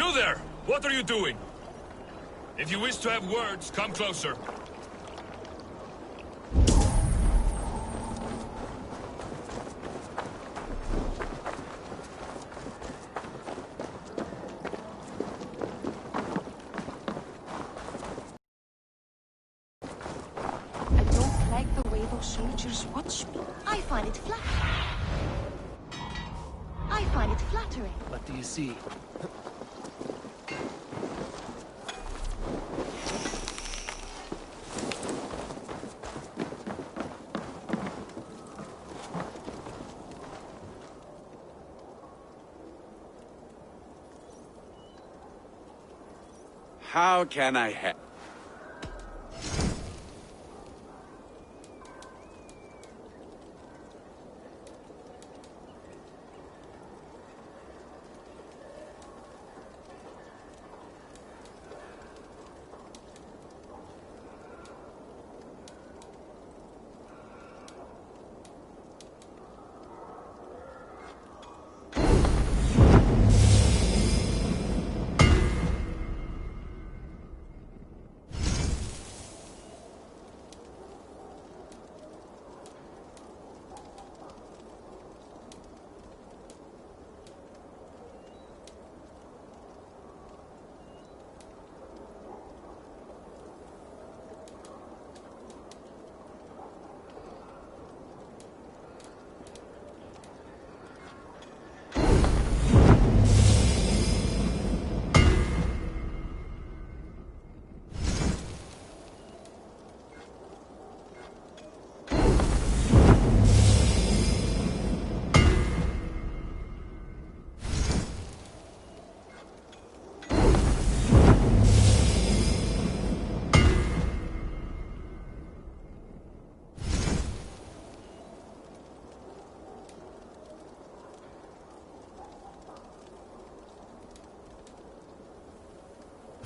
You there! What are you doing? If you wish to have words, come closer. I don't like the way those soldiers watch me. I find it flattering. What do you see? How can I help?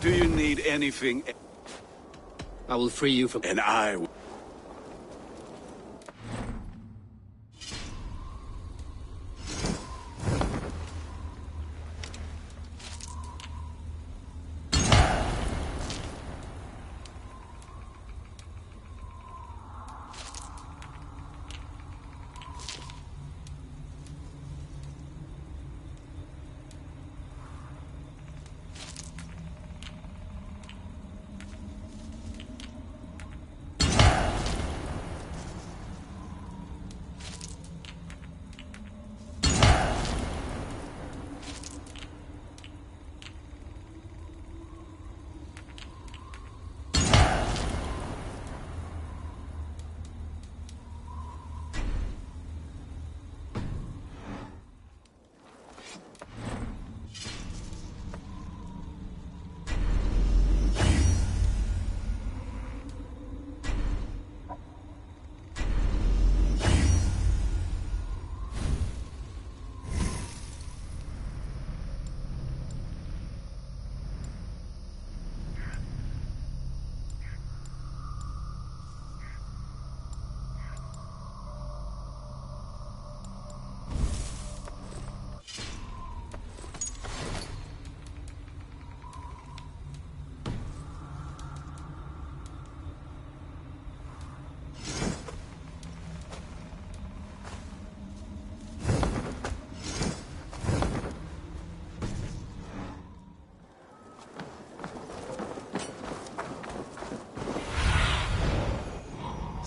Do you need anything? I will free you from... And I...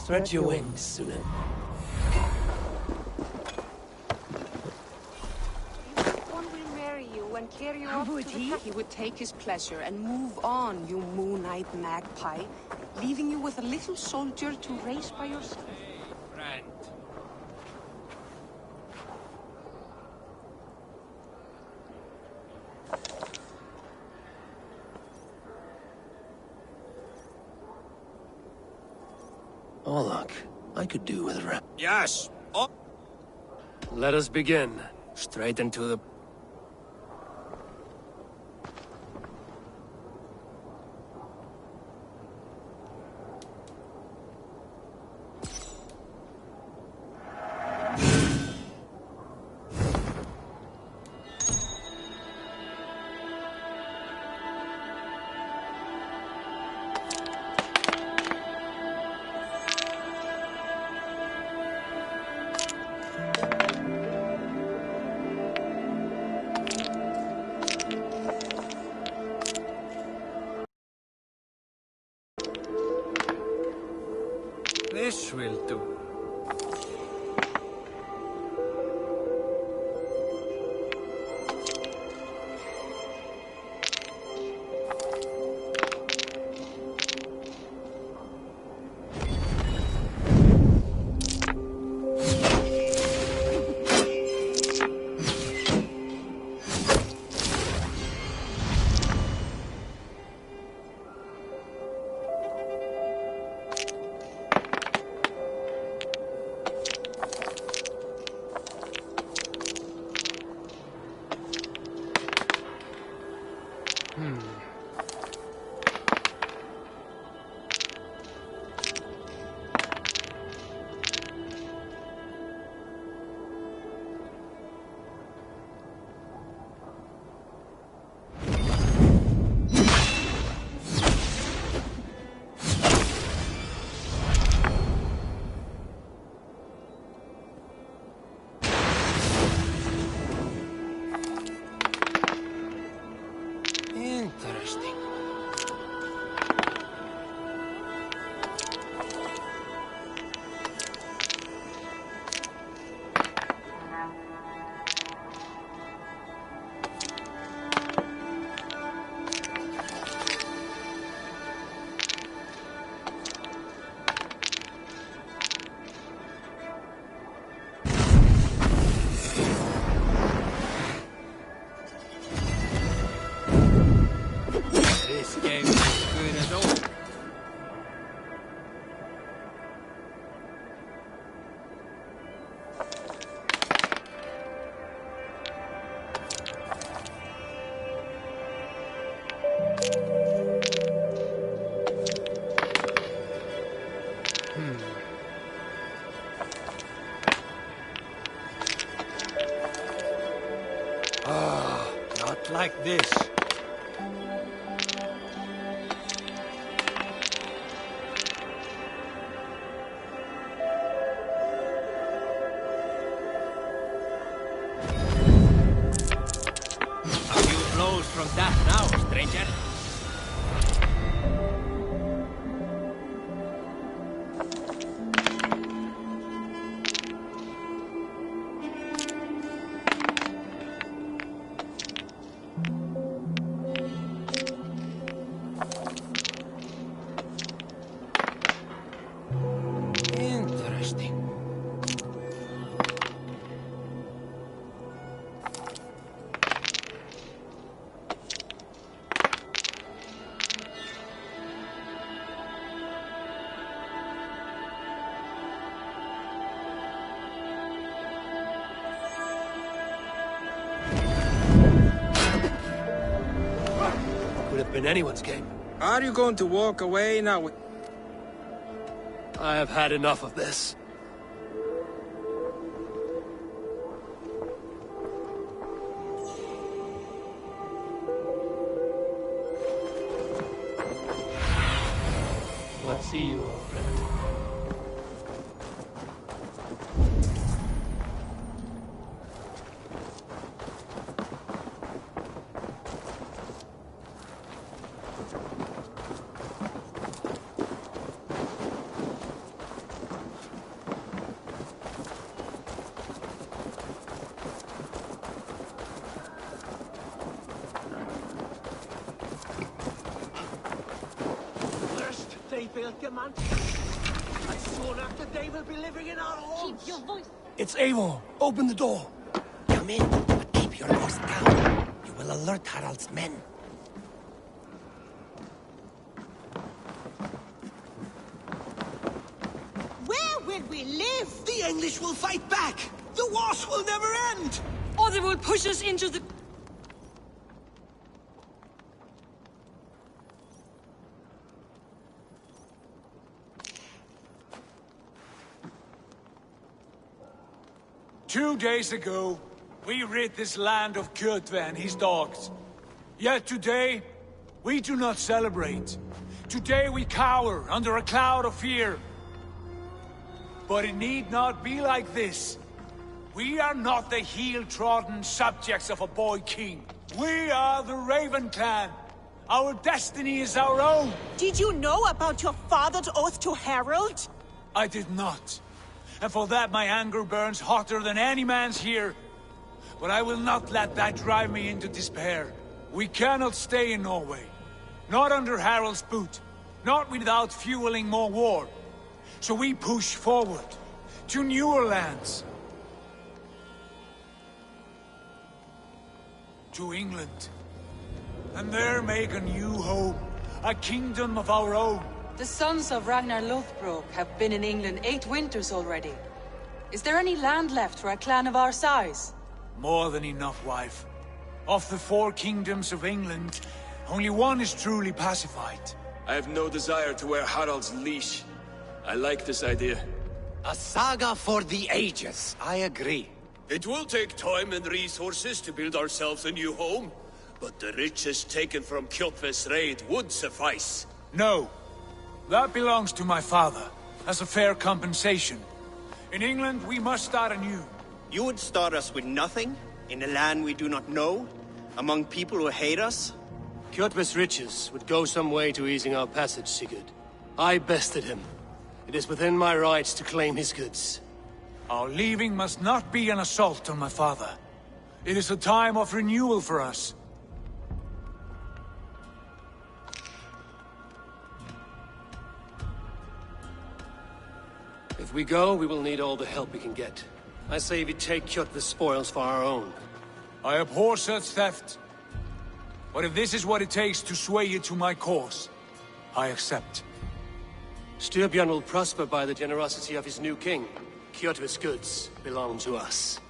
Spread your wings, Sunan. One will marry you and carry you off to the... He would take his pleasure and move on, you moon-eyed magpie, leaving you with a little soldier to race by your side. Friend. Orlok, I could do with a rep. Yes! Oh! Let us begin. Straight into the... This will do. Interesting. This game is good as old. Not like this. A few blows from that now, stranger. Interesting. Could have been anyone's game. Are you going to walk away now? I have had enough of this. Let's see you, old friend. First, they built the mountain. And soon after, they will be living in our homes. Keep your voice. It's Eivor. Open the door. Come in, but keep your voice down. You will alert Harald's men. Where will we live? The English will fight back. The wars will never end. Or they will push us into the... Two days ago, we rid this land of Kjotve and his dogs. Yet today, we do not celebrate. Today we cower under a cloud of fear. But it need not be like this. We are not the heel-trodden subjects of a boy king. We are the Raven clan. Our destiny is our own. Did you know about your father's oath to Harold? I did not. And for that my anger burns hotter than any man's here. But I will not let that drive me into despair. We cannot stay in Norway. Not under Harald's boot. Not without fueling more war. So we push forward. To newer lands. To England. And there make a new home. A kingdom of our own. The sons of Ragnar Lothbrok have been in England 8 winters already. Is there any land left for a clan of our size? More than enough, wife. Of the 4 kingdoms of England, only one is truly pacified. I have no desire to wear Harald's leash. I like this idea. A saga for the ages, I agree. It will take time and resources to build ourselves a new home, but the riches taken from Kjotve's raid would suffice. No. That belongs to my father, as a fair compensation. In England, we must start anew. You would start us with nothing? In a land we do not know? Among people who hate us? Kjotve's riches would go some way to easing our passage, Sigurd. I bested him. It is within my rights to claim his goods. Our leaving must not be an assault on my father. It is a time of renewal for us. If we go, we will need all the help we can get. I say we take Kjotve's spoils for our own. I abhor such theft. But if this is what it takes to sway you to my cause, I accept. Styrbjörn will prosper by the generosity of his new king. Kjotve's goods belong to us.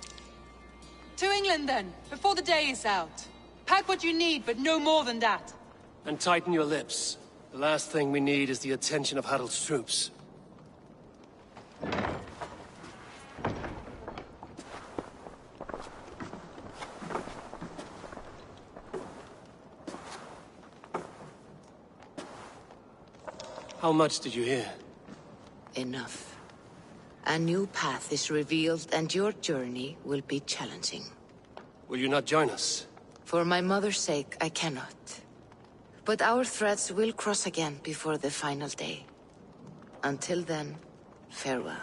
To England then, before the day is out. Pack what you need, but no more than that. And tighten your lips. The last thing we need is the attention of Harald's troops. How much did you hear? Enough. A new path is revealed, and your journey will be challenging. Will you not join us? For my mother's sake, I cannot. But our threads will cross again before the final day. Until then, farewell.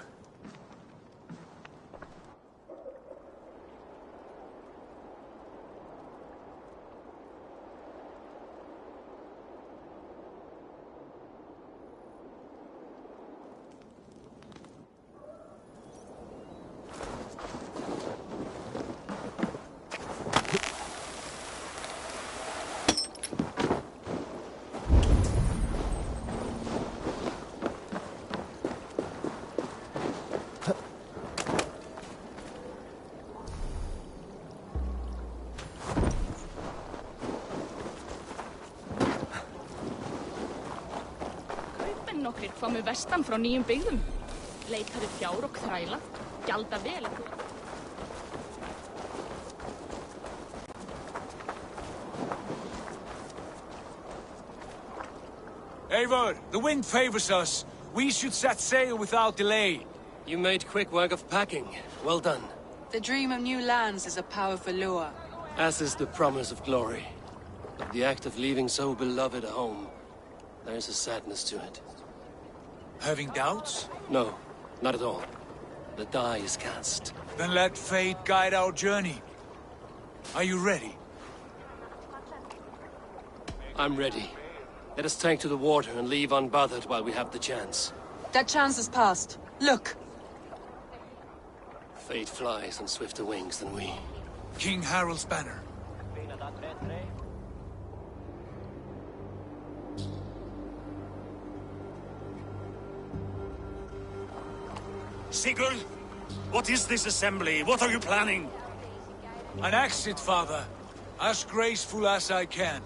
Nokkrir komu vestan frá nýjum byggðum. Leitaðu fjár og þræla, gjalda vel. Eivor, the wind favors us. We should set sail without delay. You made quick work of packing. Well done. The dream of new lands is a powerful lure. As is the promise of glory. But the act of leaving so beloved a home, there is a sadness to it. Having doubts? No, not at all. The die is cast. Then let fate guide our journey. Are you ready? I'm ready. Let us take to the water and leave unbothered while we have the chance. That chance is past. Look! Fate flies on swifter wings than we. King Harald's banner. Sigurd, what is this assembly? What are you planning? An exit, father. As graceful as I can.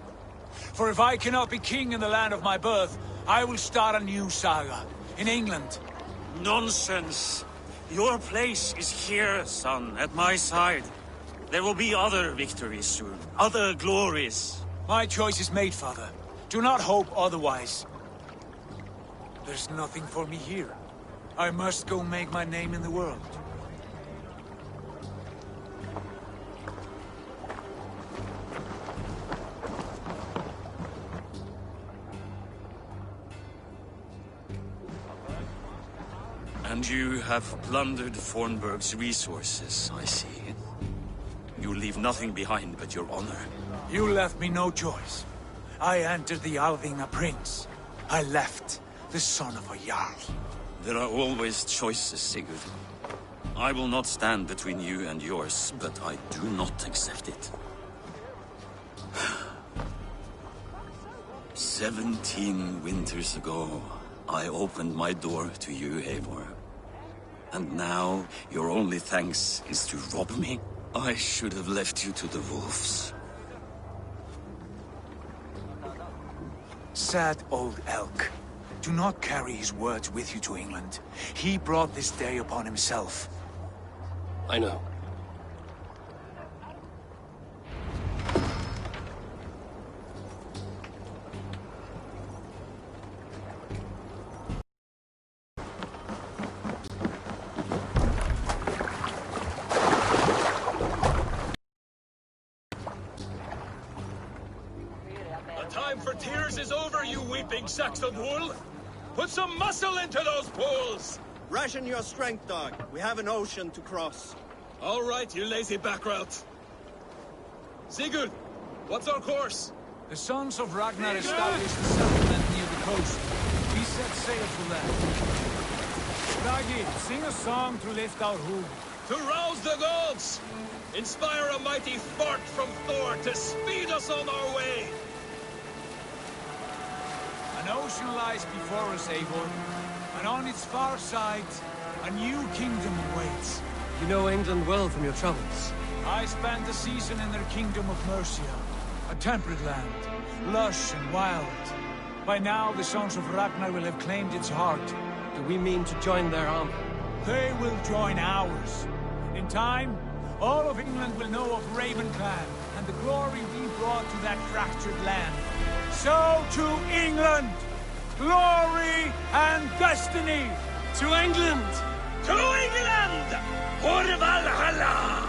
For if I cannot be king in the land of my birth, I will start a new saga. In England. Nonsense. Your place is here, son, at my side. There will be other victories soon. Other glories. My choice is made, father. Do not hope otherwise. There's nothing for me here. I must go make my name in the world. And you have plundered Fornburg's resources, I see. You leave nothing behind but your honor. You left me no choice. I entered the Alving a prince. I left the son of a Jarl. There are always choices, Sigurd. I will not stand between you and yours, but I do not accept it. 17 winters ago, I opened my door to you, Eivor. And now, your only thanks is to rob me? I should have left you to the wolves. Sad old elk. Do not carry his words with you to England. He brought this day upon himself. I know. Sacks of wool. Put some muscle into those pools. Ration your strength, dog. We have an ocean to cross. All right, you lazy backrout. Sigurd, what's our course? The sons of Ragnar established a settlement near the coast. We set sail for that. Bragi, sing a song to lift our hood. To rouse the gods! Inspire a mighty fart from Thor to speed us on our way! An ocean lies before us, Eivor, and on its far side, a new kingdom awaits. You know England well from your travels. I spent a season in their kingdom of Mercia, a temperate land, lush and wild. By now, the sons of Ragnar will have claimed its heart. Do we mean to join their army? They will join ours. In time, all of England will know of Raven Clan and the glory we brought to that fractured land. So to England! Glory and destiny! To England! To England! For Vallhaly!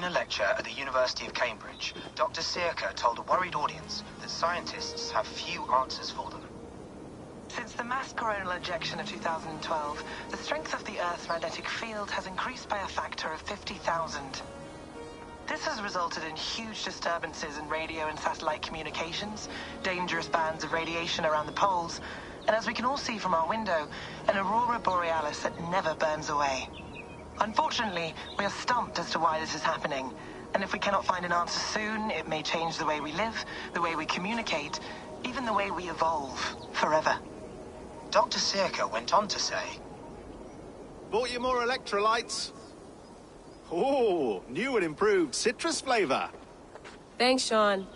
In a lecture at the University of Cambridge, Dr. Sirka told a worried audience that scientists have few answers for them. Since the mass coronal ejection of 2012, the strength of the Earth's magnetic field has increased by a factor of 50,000. This has resulted in huge disturbances in radio and satellite communications, dangerous bands of radiation around the poles, and as we can all see from our window, an aurora borealis that never burns away. Unfortunately, we are stumped as to why this is happening, And if we cannot find an answer soon, it may change the way we live, the way we communicate, even the way we evolve forever. Dr. Circa went on to say, Bought you more electrolytes? Oh, new and improved citrus flavor. Thanks, Sean.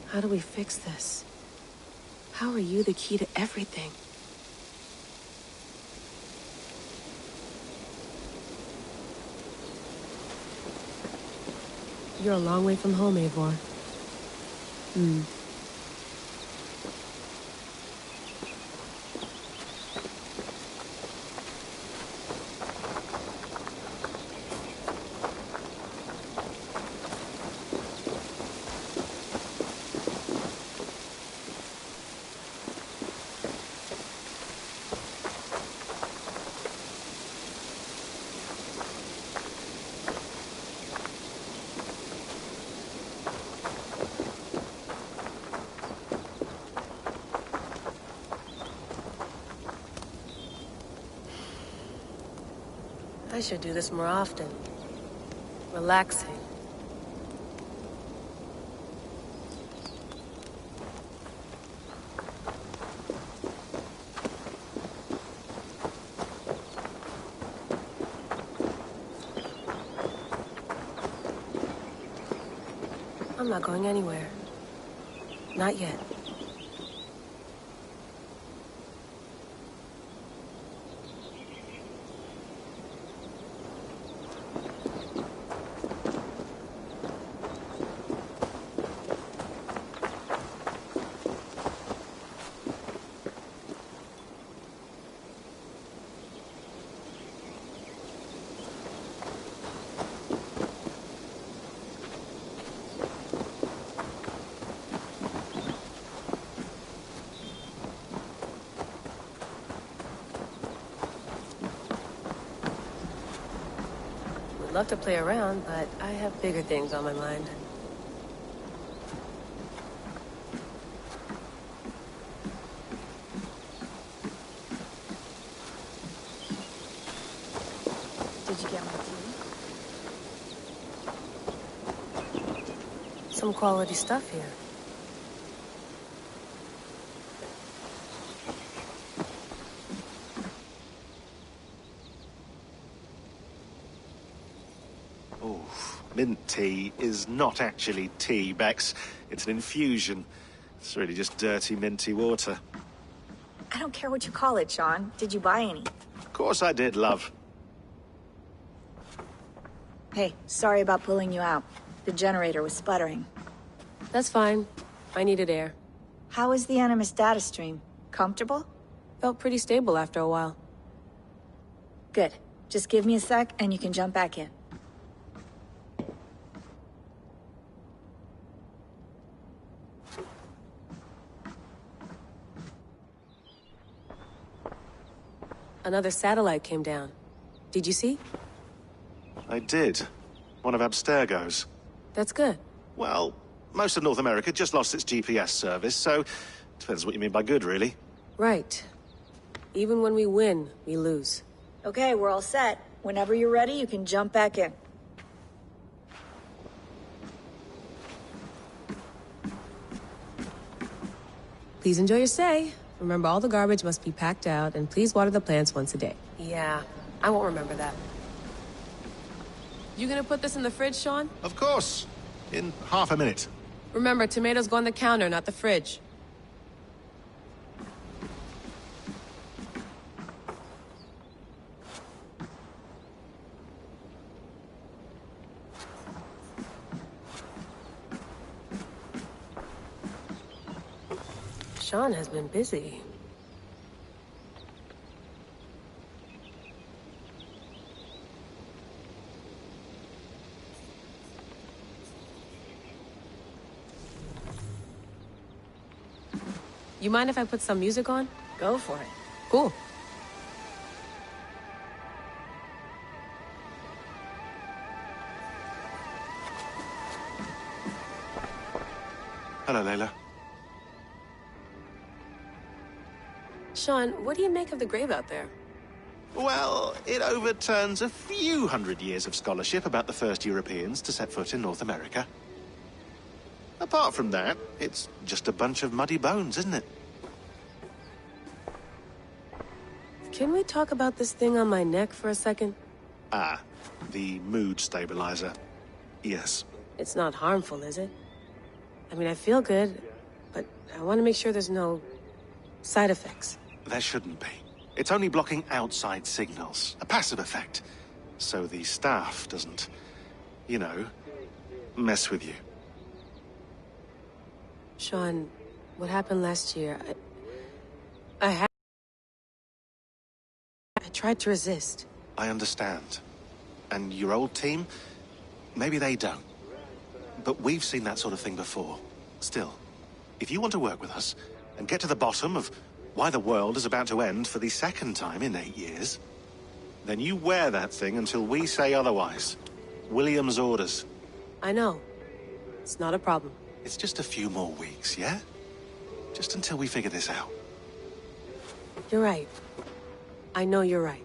How do we fix this? How are you the key to everything? You're a long way from home, Eivor. I should do this more often. Relaxing. I'm not going anywhere. Not yet. Love to play around, but I have bigger things on my mind. Did you get my tea? Some quality stuff here. Mint tea is not actually tea, Bex. It's an infusion. It's really just dirty, minty water. I don't care what you call it, Sean. Did you buy any? Of course I did, love. Hey, sorry about pulling you out. The generator was sputtering. That's fine. I needed air. How is the Animus data stream? Comfortable? Felt pretty stable after a while. Good. Just give me a sec and you can jump back in. Another satellite came down. Did you see? I did. One of Abstergo's. That's good. Well, most of North America just lost its GPS service, so depends what you mean by good, really. Right. Even when we win, we lose. Okay, we're all set. Whenever you're ready, you can jump back in. Please enjoy your stay. Remember, all the garbage must be packed out, and please water the plants once a day. Yeah, I won't remember that. You gonna put this in the fridge, Sean? Of course. In half a minute. Remember, tomatoes go on the counter, not the fridge. Sean has been busy. You mind if I put some music on? Go for it. Cool. Hello, Layla. Sean, what do you make of the grave out there? Well, it overturns a few hundred years of scholarship about the first Europeans to set foot in North America. Apart from that, it's just a bunch of muddy bones, isn't it? Can we talk about this thing on my neck for a second? Ah, the mood stabilizer. Yes. It's not harmful, is it? I mean, I feel good, but I want to make sure there's no side effects. There shouldn't be. It's only blocking outside signals, a passive effect. So the staff doesn't, you know, mess with you. Sean, what happened last year, I tried to resist. I understand. And your old team, maybe they don't. But we've seen that sort of thing before. Still, if you want to work with us and get to the bottom of why the world is about to end for the second time in 8 years, then you wear that thing until we say otherwise. William's orders. I know. It's not a problem. It's just a few more weeks, yeah? Just until we figure this out. You're right. I know you're right.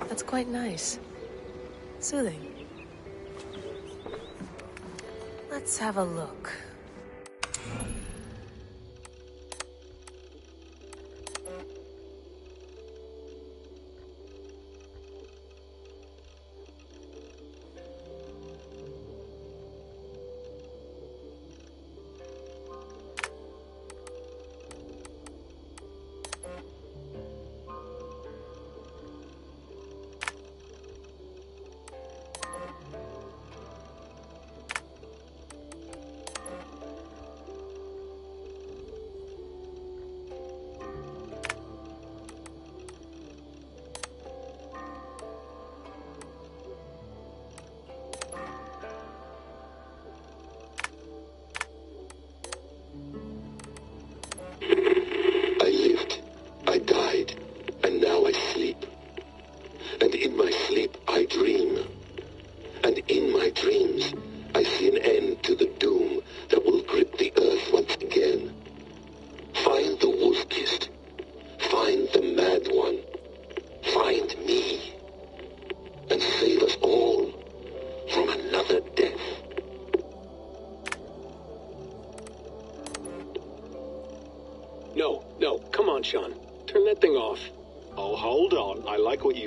That's quite nice. Soothing. Let's have a look.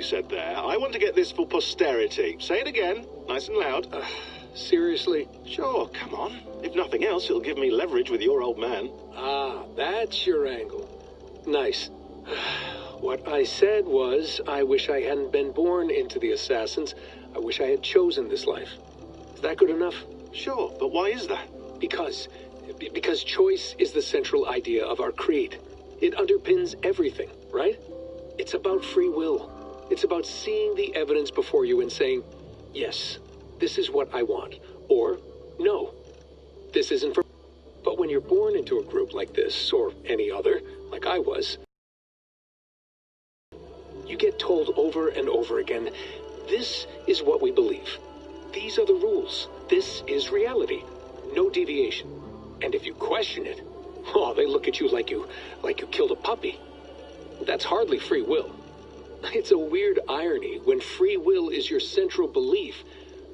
Said there. I want to get this for posterity. Say it again, nice and loud. Seriously? Sure, come on. If nothing else, it'll give me leverage with your old man. Ah, that's your angle. Nice. What I said was, I wish I hadn't been born into the Assassins. I wish I had chosen this life. Is that good enough? Sure, but why is that? Because choice is the central idea of our creed. It underpins everything, right? It's about free will. It's about seeing the evidence before you and saying, yes, this is what I want, or no, this isn't for me. But when you're born into a group like this, or any other, like I was, you get told over and over again, this is what we believe. These are the rules. This is reality. No deviation. And if you question it, oh, they look at you like you killed a puppy. That's hardly free will. It's a weird irony when free will is your central belief,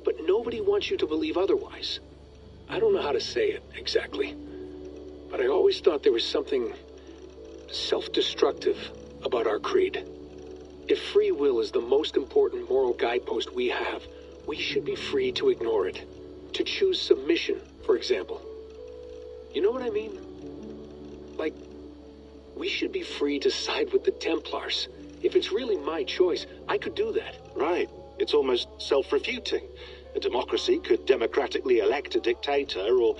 but nobody wants you to believe otherwise. I don't know how to say it exactly, but I always thought there was something self-destructive about our creed. If free will is the most important moral guidepost we have, we should be free to ignore it. To choose submission, for example. You know what I mean? Like, we should be free to side with the Templars. If it's really my choice, I could do that. Right. It's almost self-refuting. A democracy could democratically elect a dictator or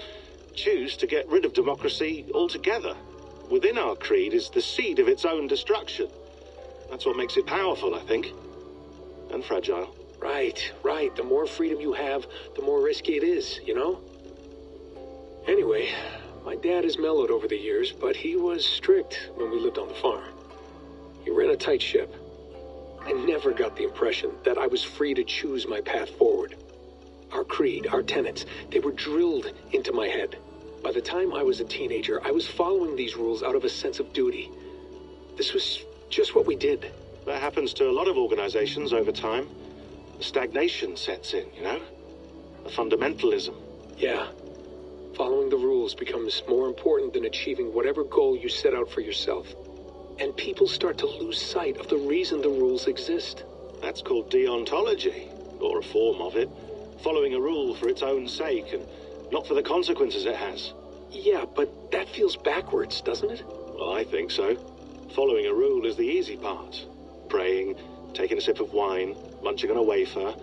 choose to get rid of democracy altogether. Within our creed is the seed of its own destruction. That's what makes it powerful, I think. And fragile. Right. The more freedom you have, the more risky it is, you know? Anyway, my dad has mellowed over the years, but he was strict when we lived on the farm. He ran a tight ship. I never got the impression that I was free to choose my path forward. Our creed, our tenets, they were drilled into my head. By the time I was a teenager, I was following these rules out of a sense of duty. This was just what we did. That happens to a lot of organizations over time. The stagnation sets in, you know? The fundamentalism. Yeah. Following the rules becomes more important than achieving whatever goal you set out for yourself. And people start to lose sight of the reason the rules exist. That's called deontology, or a form of it. Following a rule for its own sake and not for the consequences it has. Yeah, but that feels backwards, doesn't it? Well, I think so. Following a rule is the easy part. Praying, taking a sip of wine, munching on a wafer.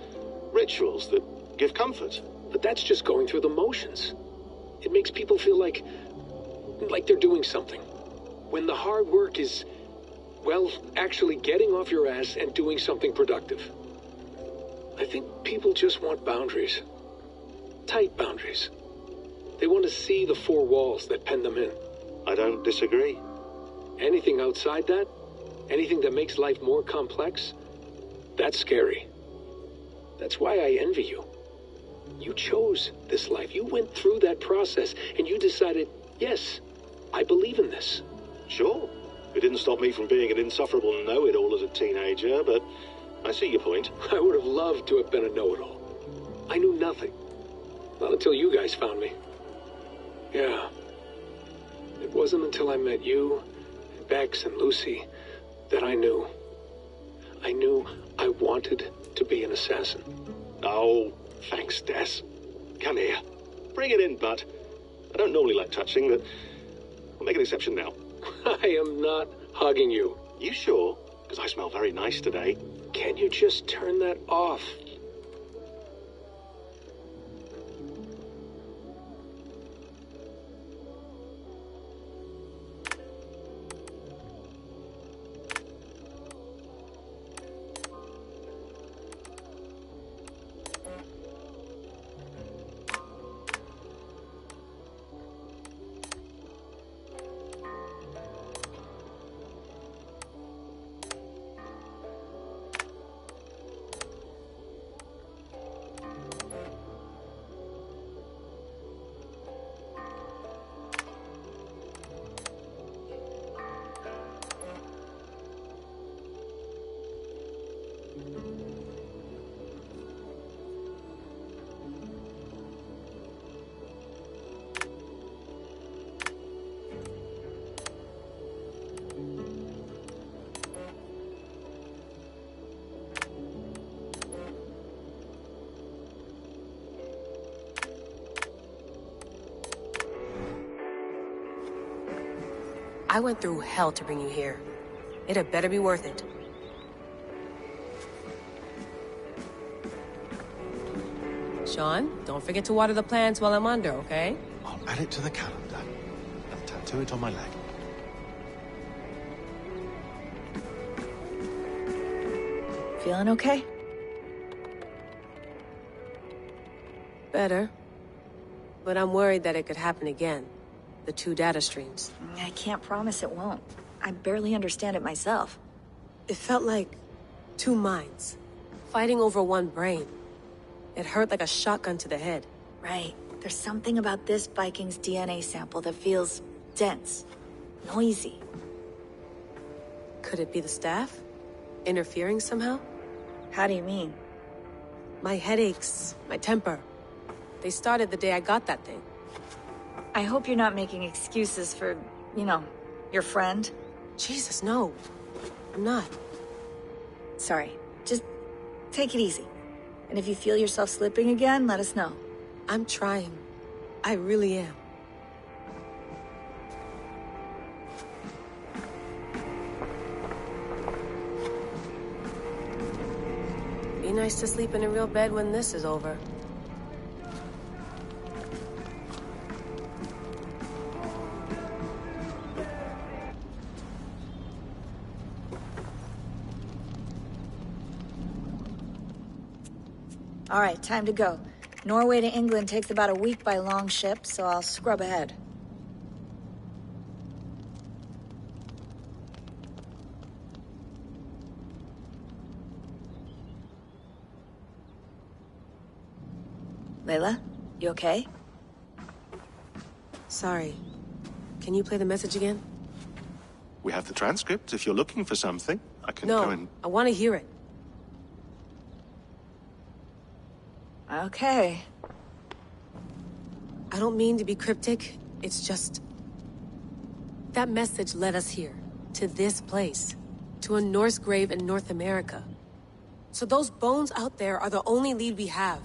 Rituals that give comfort. But that's just going through the motions. It makes people feel like they're doing something. When the hard work is, well, actually getting off your ass and doing something productive. I think people just want boundaries. Tight boundaries. They want to see the four walls that pen them in. I don't disagree. Anything outside that, anything that makes life more complex, that's scary. That's why I envy you. You chose this life. You went through that process and you decided, yes, I believe in this. Sure. It didn't stop me from being an insufferable know-it-all as a teenager, but I see your point. I would have loved to have been a know-it-all. I knew nothing. Not until you guys found me. Yeah. It wasn't until I met you, and Bex and Lucy, that I knew. I knew I wanted to be an assassin. Oh, thanks, Des. Come here. Bring it in, bud. I don't normally like touching, but I'll make an exception now. I am not hugging you. You sure? Because I smell very nice today. Can you just turn that off? I went through hell to bring you here. It had better be worth it. Sean, don't forget to water the plants while I'm under, okay? I'll add it to the calendar and tattoo it on my leg. Feeling okay? Better. But I'm worried that it could happen again. The two data streams. I can't promise it won't. I barely understand it myself. It felt like two minds, fighting over one brain. It hurt like a shotgun to the head. Right. There's something about this Viking's DNA sample that feels dense, noisy. Could it be the staff? Interfering somehow? How do you mean? My headaches, my temper. They started the day I got that thing. I hope you're not making excuses for, you know, your friend. Jesus, no. I'm not. Sorry. Just take it easy. And if you feel yourself slipping again, let us know. I'm trying. I really am. Be nice to sleep in a real bed when this is over. All right, time to go. Norway to England takes about a week by long ship, so I'll scrub ahead. Layla, you okay? Sorry. Can you play the message again? We have the transcript. If you're looking for something, I can No, go and... I want to hear it. Okay. I don't mean to be cryptic. It's just... that message led us here. To this place. To a Norse grave in North America. So those bones out there are the only lead we have.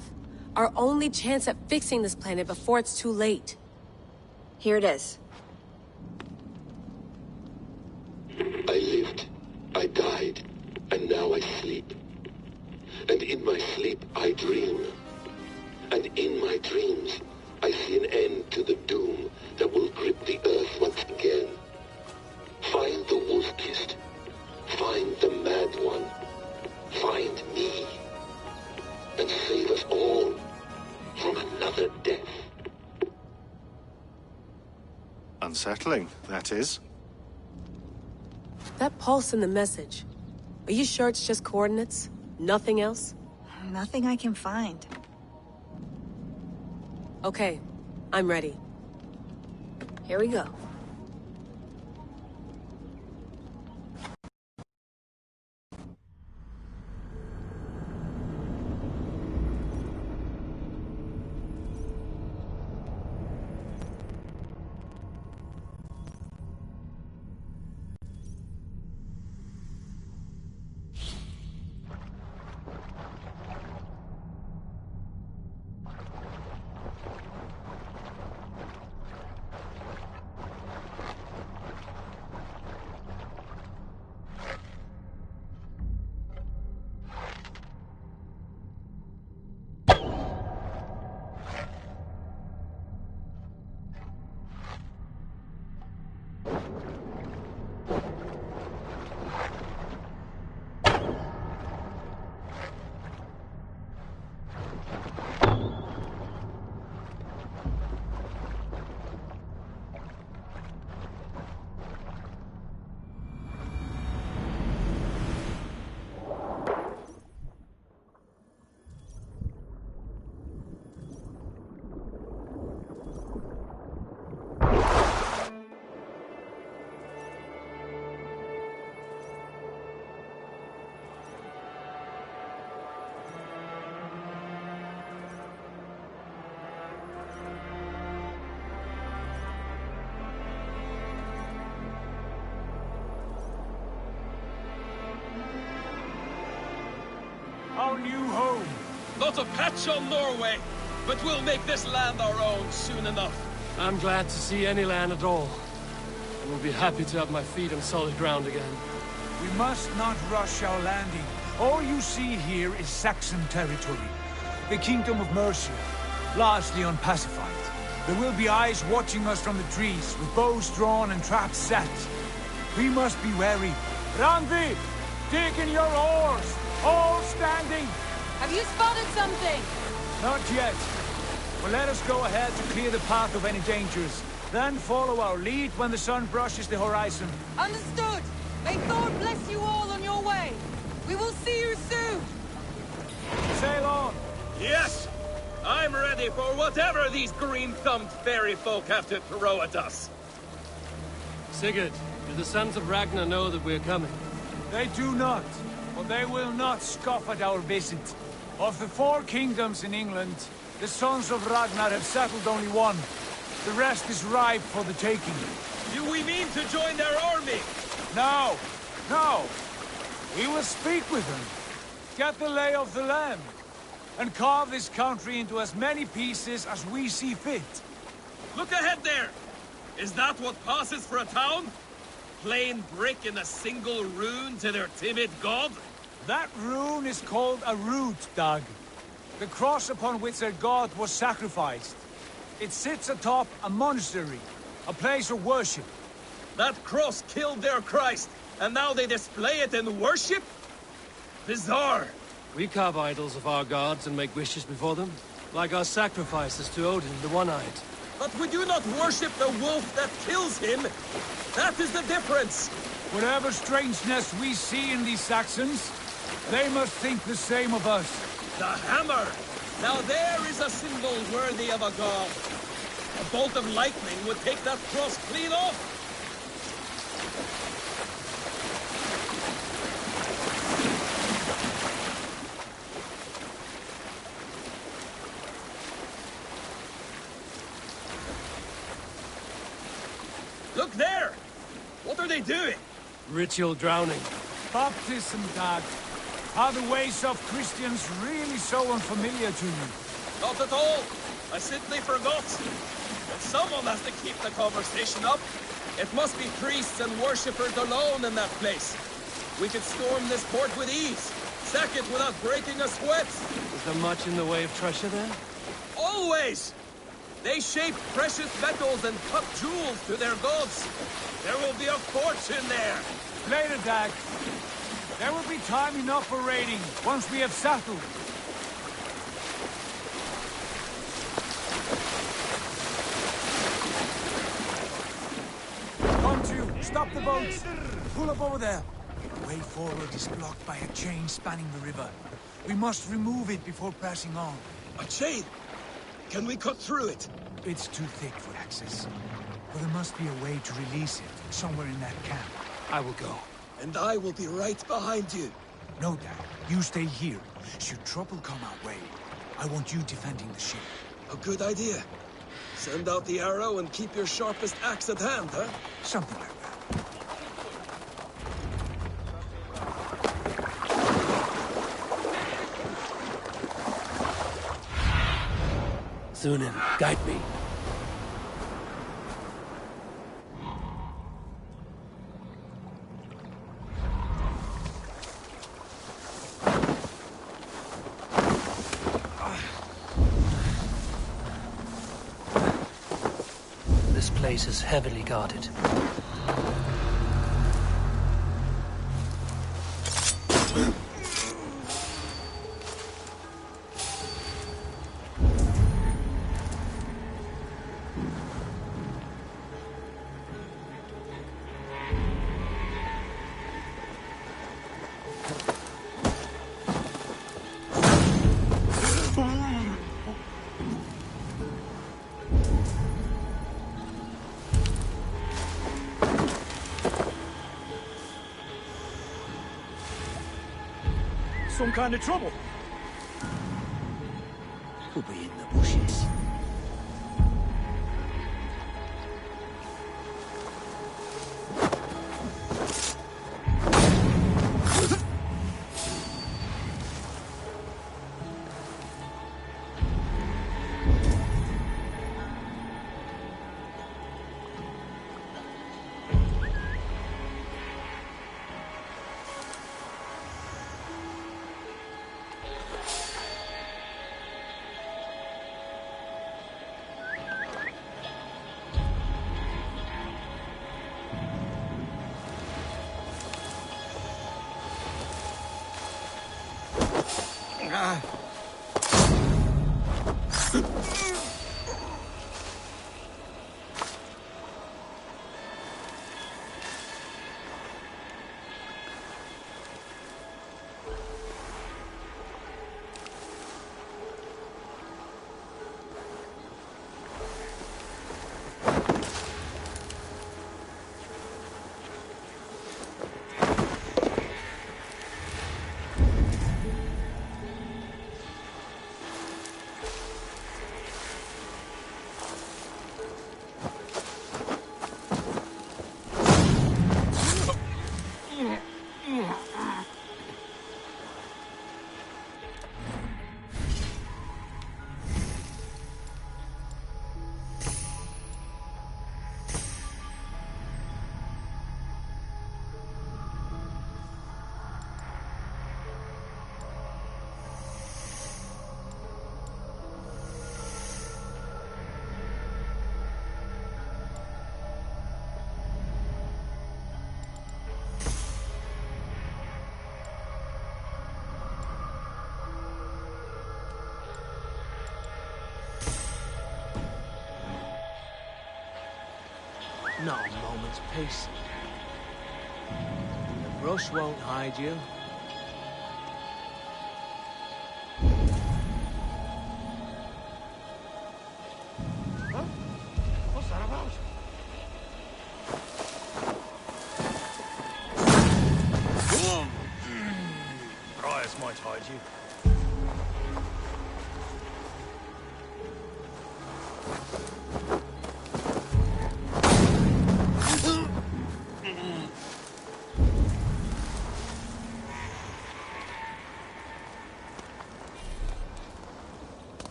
Our only chance at fixing this planet before it's too late. Here it is. I lived, I died, and now I sleep. And in my sleep I dream. And in my dreams I see an end to the doom that will grip the earth once again. Find the wolf-kissed. Find the mad one. Find me. And save us all from another death. Unsettling, that is. That pulse in the message. Are you sure it's just coordinates? Nothing else? Nothing I can find. Okay, I'm ready. Here we go. Our new home. Not a patch on Norway, but we'll make this land our own soon enough. I'm glad to see any land at all. And will be happy to have my feet on solid ground again. We must not rush our landing. All you see here is Saxon territory. The Kingdom of Mercia, largely unpacified. There will be eyes watching us from the trees, with bows drawn and traps set. We must be wary. Randvi, dig in your oars! All standing! Have you spotted something? Not yet. But let us go ahead to clear the path of any dangers. Then follow our lead when the sun brushes the horizon. Understood! May Thor bless you all on your way! We will see you soon! Sail on! Yes! I'm ready for whatever these green-thumbed fairy folk have to throw at us. Sigurd, do the sons of Ragnar know that we're coming? They do not. But they will not scoff at our visit. Of the 4 kingdoms in England, the sons of Ragnar have settled only one. The rest is ripe for the taking. Do we mean to join their army? No, no. We will speak with them, get the lay of the land, and carve this country into as many pieces as we see fit. Look ahead there! Is that what passes for a town? Plain brick in a single rune to their timid god? That rune is called a root, Doug. The cross upon which their god was sacrificed. It sits atop a monastery, a place of worship. That cross killed their Christ, and now they display it in worship? Bizarre. We carve idols of our gods and make wishes before them, like our sacrifices to Odin, the One-Eyed. But we do not worship the wolf that kills him. That is the difference. Whatever strangeness we see in these Saxons, they must think the same of us. The hammer! Now there is a symbol worthy of a god. A bolt of lightning would take that cross clean off. Look there! What are they doing? Ritual drowning. Baptism, Dad. Are the ways of Christians really so unfamiliar to you? Not at all. I simply forgot. But someone has to keep the conversation up. It must be priests and worshippers alone in that place. We could storm this port with ease. Sack it without breaking a sweat. Is there much in the way of treasure there? Always! They shape precious metals and cut jewels to their gods. There will be a fortune there. Later, Dad. There will be time enough for raiding once we have settled. Come to, stop the boats. Pull up over there. The way forward is blocked by a chain spanning the river. We must remove it before passing on. A chain? Can we cut through it? It's too thick for access. But there must be a way to release it, somewhere in that camp. I will go. And I will be right behind you. No, Dad. You stay here. Should trouble come our way, I want you defending the ship. A good idea. Send out the arrow and keep your sharpest axe at hand, huh? Something like that. Sunan, guide me. This place is heavily guarded. Some kind of trouble. Could be in the bushes. Not a moment's peace. The brush won't hide you. as you.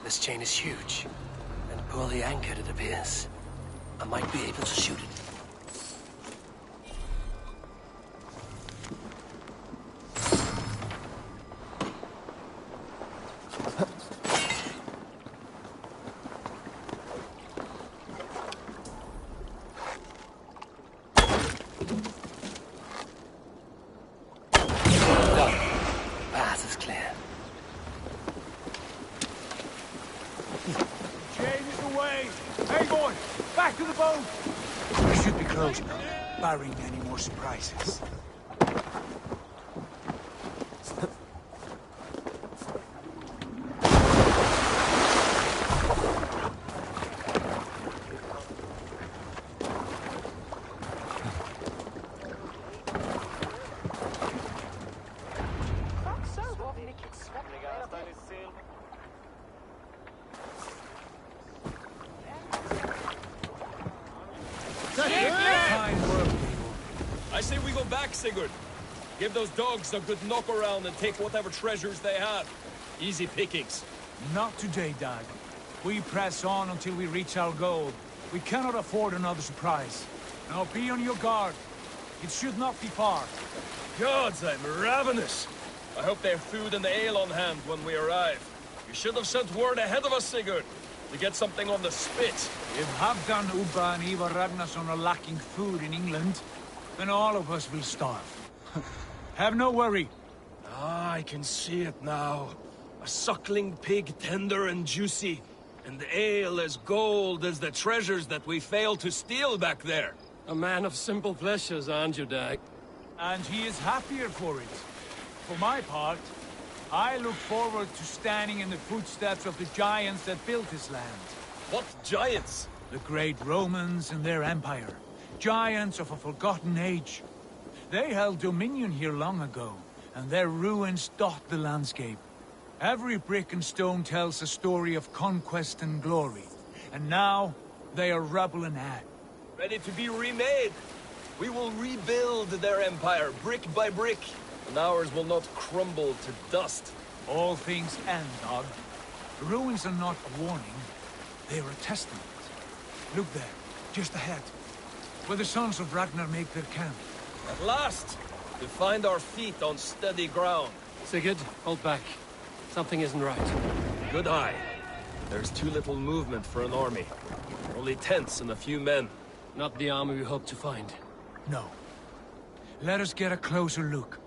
This chain is huge, and poorly anchored, it appears. I might be able to shoot it. Barring any more surprises. I say we go back, Sigurd. Give those dogs a good knock around and take whatever treasures they have. Easy pickings. Not today, Dag. We press on until we reach our goal. We cannot afford another surprise. Now be on your guard. It should not be far. Gods, I'm ravenous. I hope they have food and ale on hand when we arrive. You should have sent word ahead of us, Sigurd, to get something on the spit. If Halfdan, Ubba and Ivar Ragnarsson are lacking food in England, then all of us will starve. Have no worry. Ah, I can see it now. A suckling pig, tender and juicy. And ale as gold as the treasures that we failed to steal back there. A man of simple pleasures, aren't you, Dag? And he is happier for it. For my part, I look forward to standing in the footsteps of the giants that built this land. What giants? The great Romans and their empire. Giants of a forgotten age. They held dominion here long ago, and their ruins dot the landscape. Every brick and stone tells a story of conquest and glory. And now, they are rubble and ash. Ready to be remade. We will rebuild their empire, brick by brick, and ours will not crumble to dust. All things end, Dog. The ruins are not a warning, they are a testament. Look there, just ahead, where the sons of Ragnar make their camp. At last, we find our feet on steady ground. Sigurd, hold back. Something isn't right. Good eye. There's too little movement for an army. Only tents and a few men. Not the army we hoped to find. No. Let us get a closer look.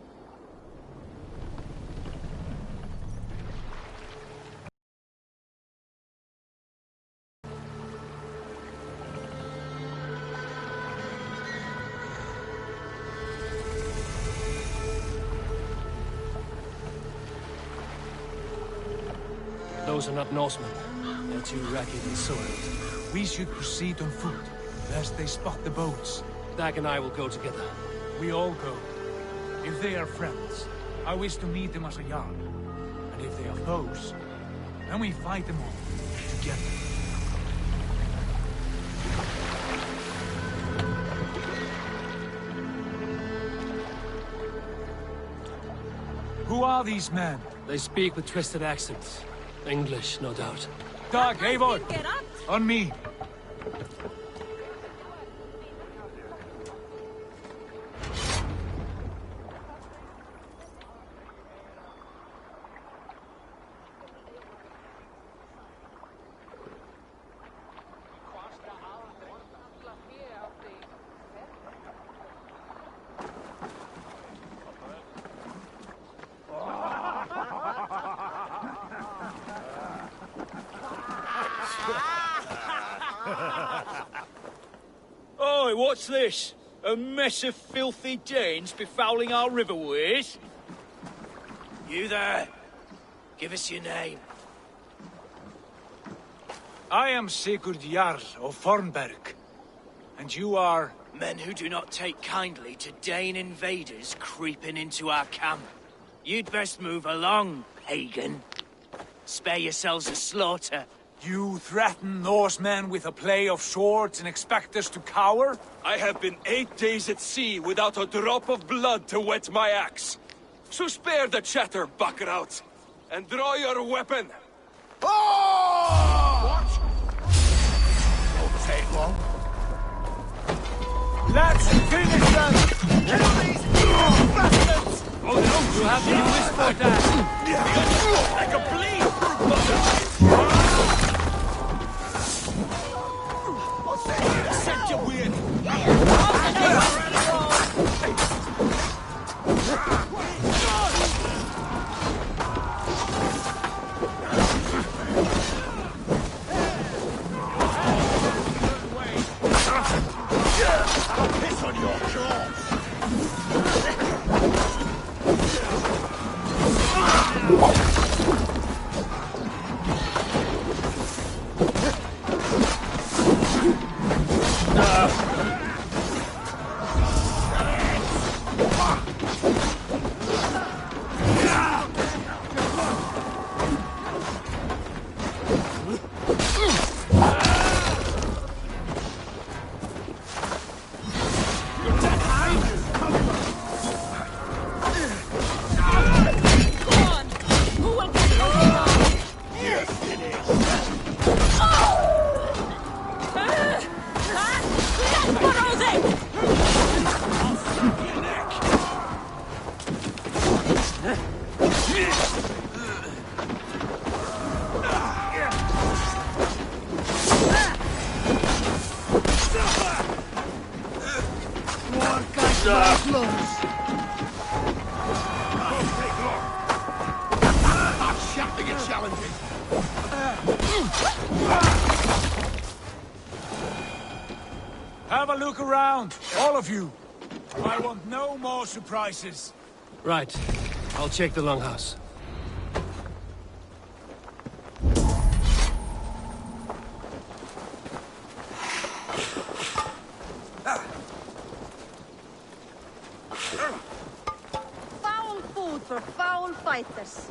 Those are not Norsemen. They're too ragged and soiled. We should proceed on foot, lest they spot the boats. Dag and I will go together. We all go. If they are friends, I wish to meet them as a yard. And if they are foes, then we fight them all, together. Who are these men? They speak with twisted accents. English, no doubt. Dag, Eivor! On me! Oi, what's this? A mess of filthy Danes befouling our riverways? You there! Give us your name. I am Sigurd Jarl of Fornberg. And you are... Men who do not take kindly to Dane invaders creeping into our camp. You'd best move along, pagan. Spare yourselves a slaughter. You threaten Norsemen with a play of swords and expect us to cower? I have been 8 days at sea without a drop of blood to wet my axe. So spare the chatter, buckerout, and draw your weapon. Oh! What? Don't take long. Let's finish them! Kill these bastards! Oh no, you have to do this for that. I can bleed! Set your weird! Piss on your jaws! Have a look around, all of you. I want no more surprises. Right. I'll check the longhouse. Foul food for foul fighters.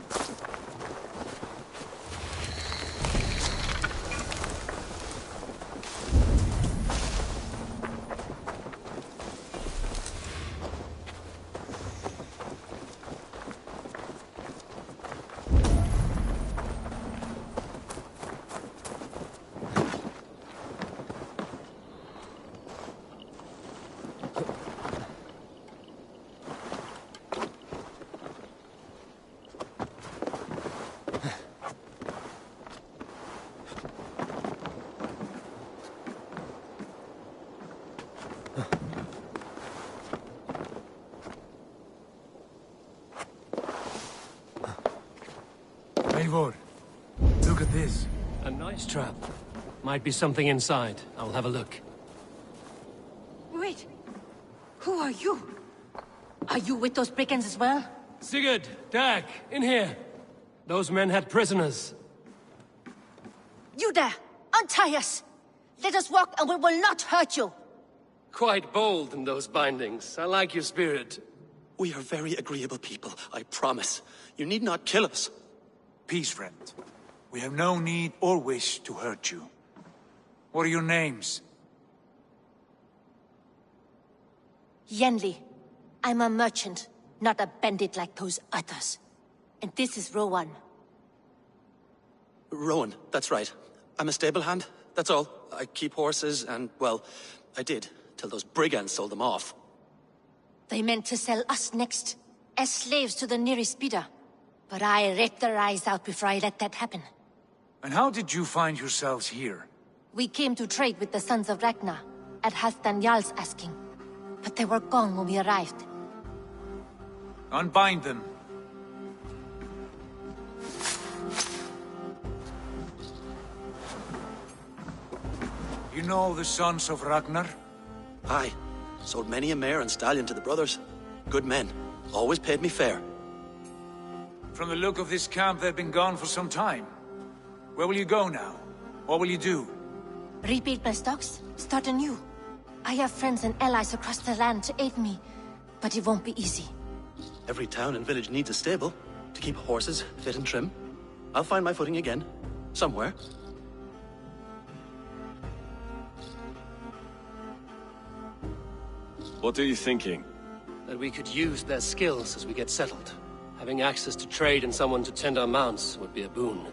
Eivor, look at this. A nice trap. Might be something inside. I'll have a look. Wait. Who are you? Are you with those brigands as well? Sigurd, Dag, in here. Those men had prisoners. You there! Untie us! Let us walk and we will not hurt you! Quite bold in those bindings. I like your spirit. We are very agreeable people, I promise. You need not kill us. Peace, friend. We have no need or wish to hurt you. What are your names? Yenli. I'm a merchant, not a bandit like those others. And this is Rowan. Rowan, that's right. I'm a stable hand, that's all. I keep horses and, well, I did, till those brigands sold them off. They meant to sell us next, as slaves to the nearest bidder. But I ripped their eyes out before I let that happen. And how did you find yourselves here? We came to trade with the Sons of Ragnar, at Halfdan Jarl's asking. But they were gone when we arrived. Unbind them. You know the Sons of Ragnar? Aye. Sold many a mare and stallion to the brothers. Good men. Always paid me fair. From the look of this camp, they've been gone for some time. Where will you go now? What will you do? Rebuild my stocks, start anew. I have friends and allies across the land to aid me, but it won't be easy. Every town and village needs a stable to keep horses fit and trim. I'll find my footing again, somewhere. What are you thinking? That we could use their skills as we get settled. Having access to trade and someone to tend our mounts would be a boon.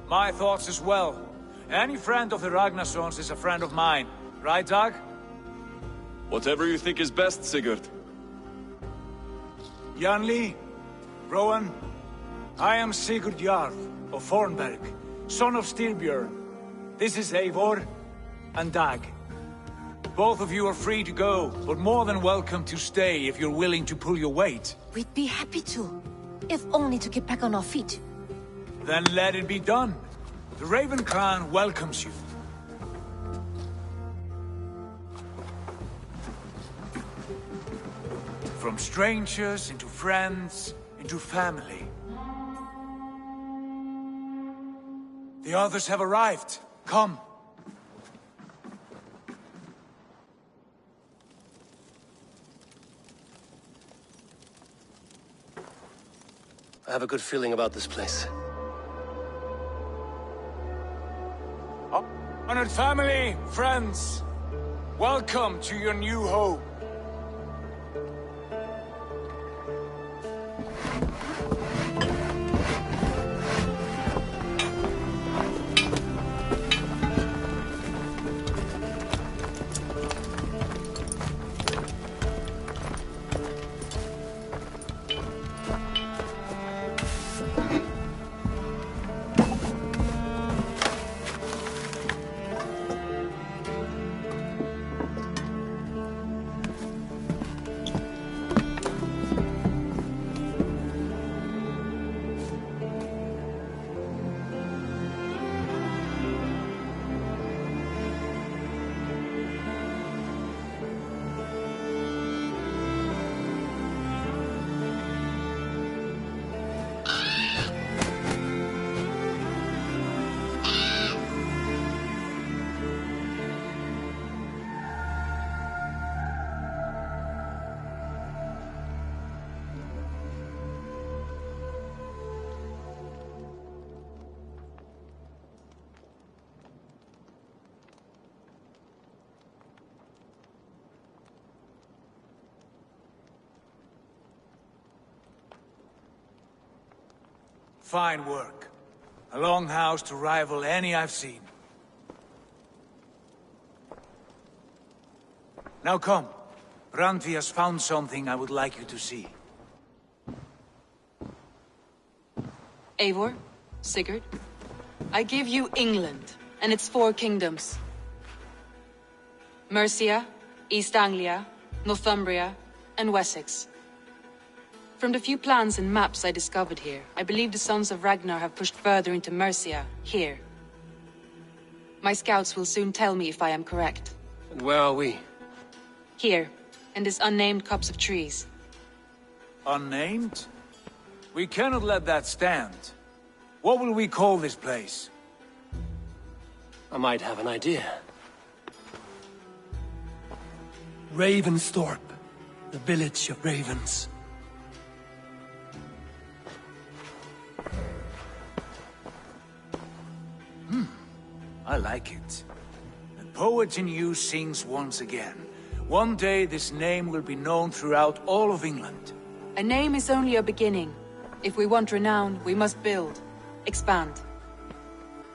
My thoughts as well. Any friend of the Ragnarsons is a friend of mine. Right, Dag? Whatever you think is best, Sigurd. Janli, Rowan, I am Sigurd Jarl of Fornberg, son of Styrbjörn. This is Eivor and Dag. Both of you are free to go, but more than welcome to stay if you're willing to pull your weight. We'd be happy to, if only to get back on our feet. Then let it be done. The Raven clan welcomes you. From strangers into friends, into family. The others have arrived. Come. I have a good feeling about this place. Honored family, friends, welcome to your new home. Fine work. A longhouse to rival any I've seen. Now come. Randvi has found something I would like you to see. Eivor, Sigurd, I give you England and its 4 kingdoms. Mercia, East Anglia, Northumbria, and Wessex. From the few plans and maps I discovered here, I believe the Sons of Ragnar have pushed further into Mercia, here. My scouts will soon tell me if I am correct. And where are we? Here, in this unnamed copse of trees. Unnamed? We cannot let that stand. What will we call this place? I might have an idea. Ravensthorpe, the village of ravens. I like it. The poet in you sings once again. One day this name will be known throughout all of England. A name is only a beginning. If we want renown, we must build. Expand.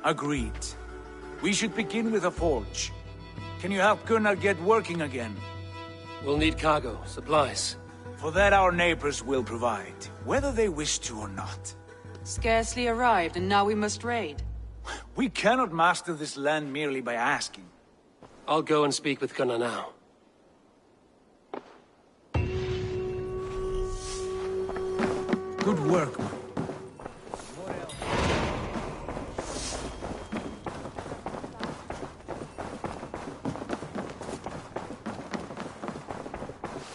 Agreed. We should begin with a forge. Can you help Gunnar get working again? We'll need cargo, supplies. For that our neighbors will provide, whether they wish to or not. Scarcely arrived, and now we must raid. We cannot master this land merely by asking. I'll go and speak with Gunnar now. Good work, man.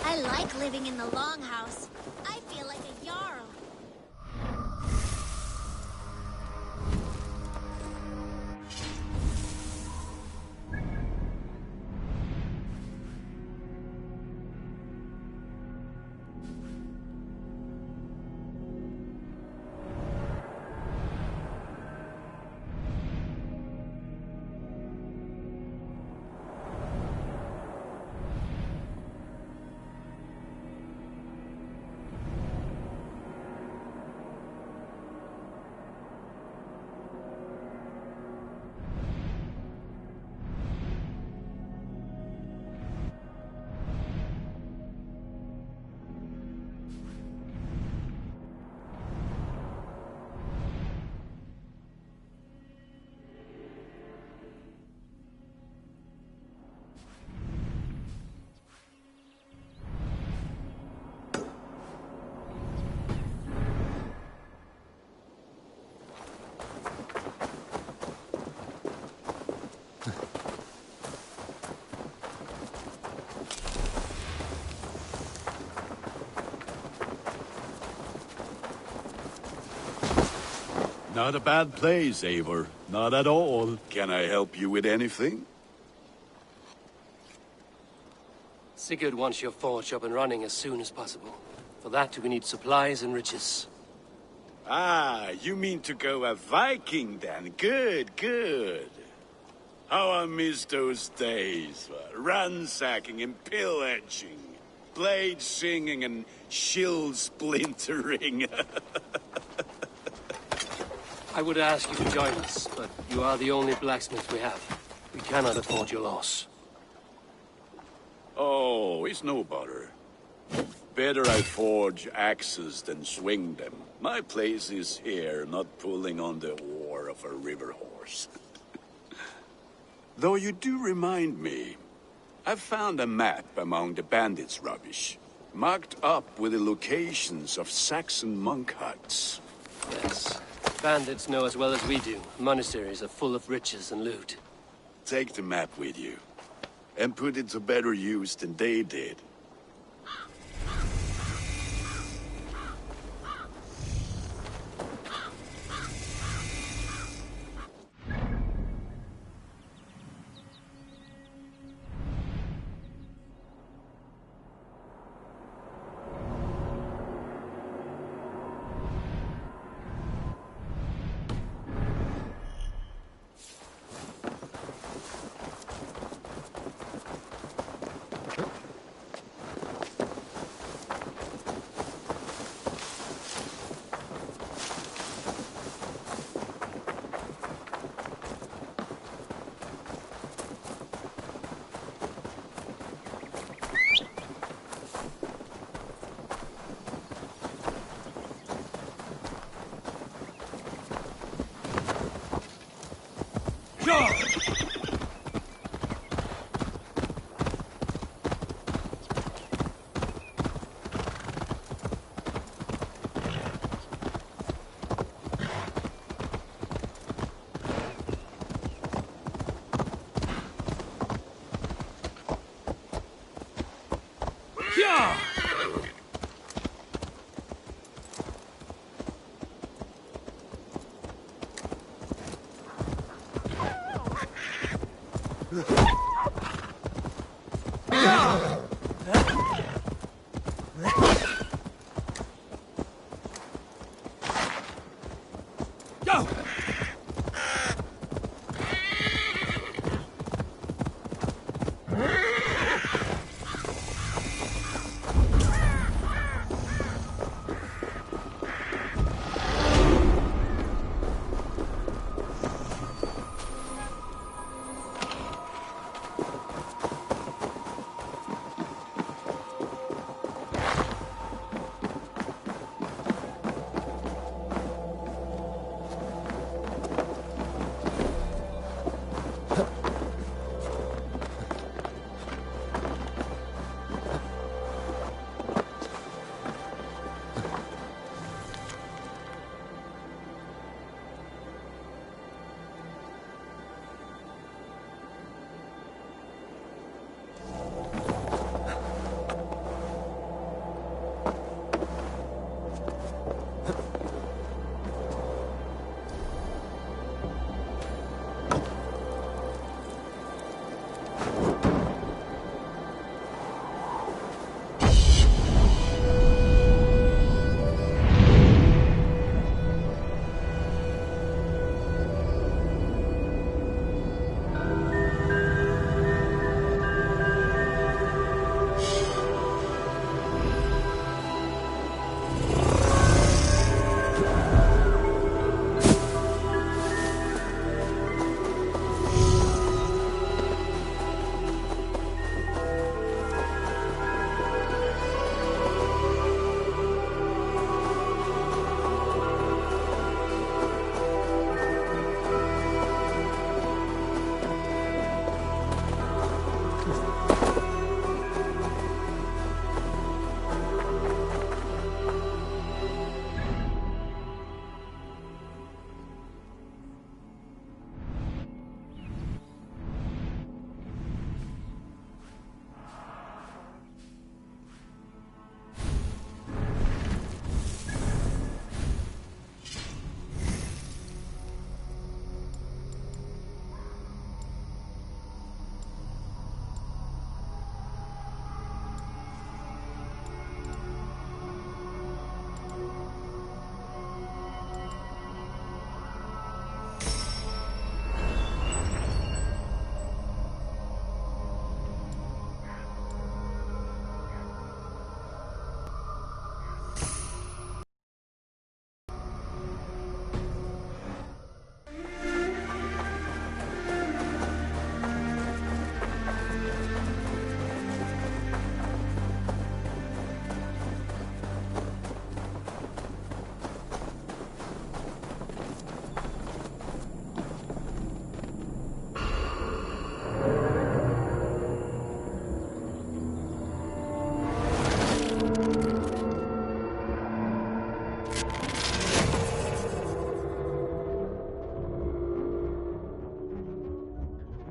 I like living in the longhouse. I feel like a jarl. Not a bad place, Eivor. Not at all. Can I help you with anything? Sigurd wants your forge up and running as soon as possible. For that, we need supplies and riches. Ah, you mean to go a Viking then? Good, good. How I miss those days. Ransacking and pillaging. Blade singing and shield splintering. I would ask you to join us, but you are the only blacksmith we have. We cannot afford your loss. Oh, it's no bother. Better I forge axes than swing them. My place is here, not pulling on the oar of a river horse. Though you do remind me, I've found a map among the bandits' rubbish, marked up with the locations of Saxon monk huts. Yes. Bandits know as well as we do. Monasteries are full of riches and loot. Take the map with you, and put it to better use than they did.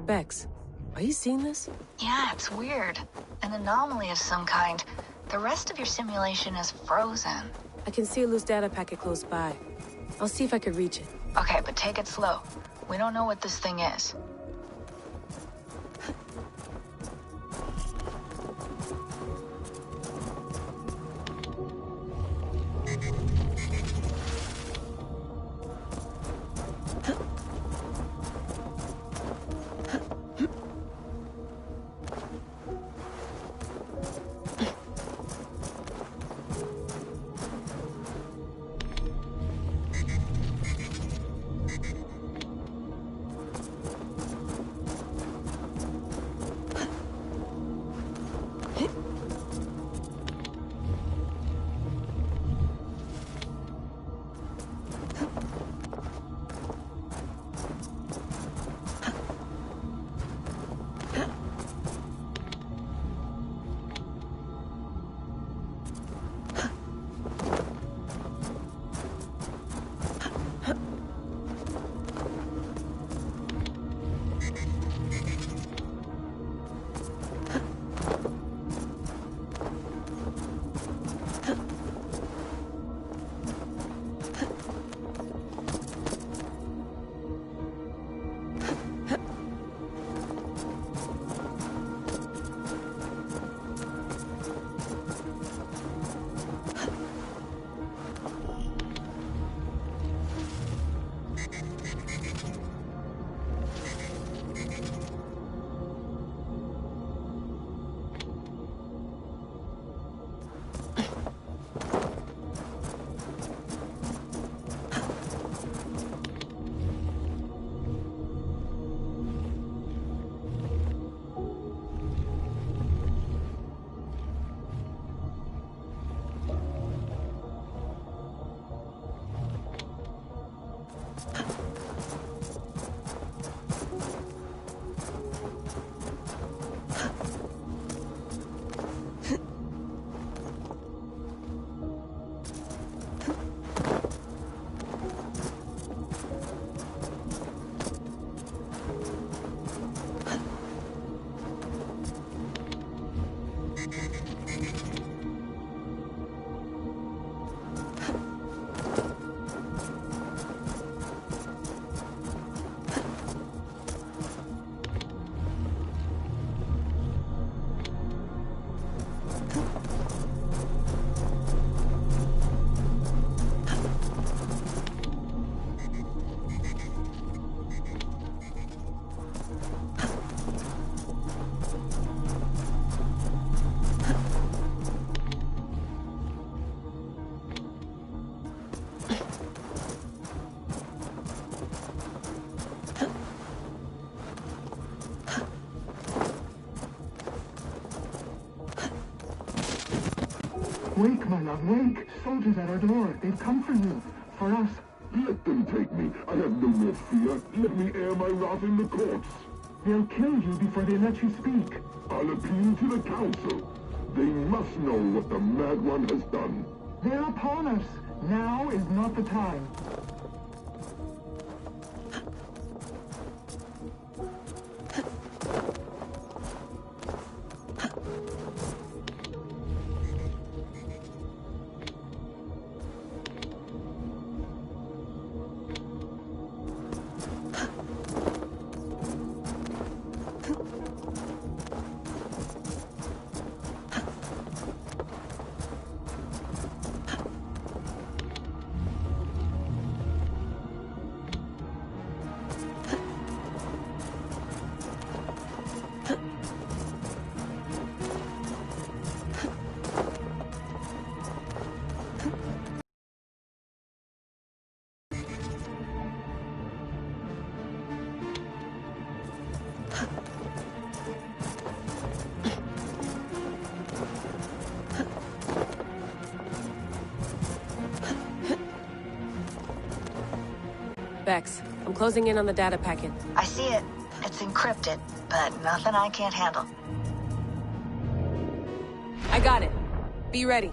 Bex, are you seeing this? Yeah, it's weird. An anomaly of some kind. The rest of your simulation is frozen. I can see a loose data packet close by. I'll see if I can reach it. Okay, but take it slow. We don't know what this thing is. Wake, my love, wake! Soldiers at our door. They've come for you. For us. Let them take me. I have no more fear. Let me air my wrath in the courts. They'll kill you before they let you speak. I'll appeal to the council. They must know what the Mad One has done. They're upon us. Now is not the time. Bex, I'm closing in on the data packet. I see it. It's encrypted, but nothing I can't handle. I got it. Be ready.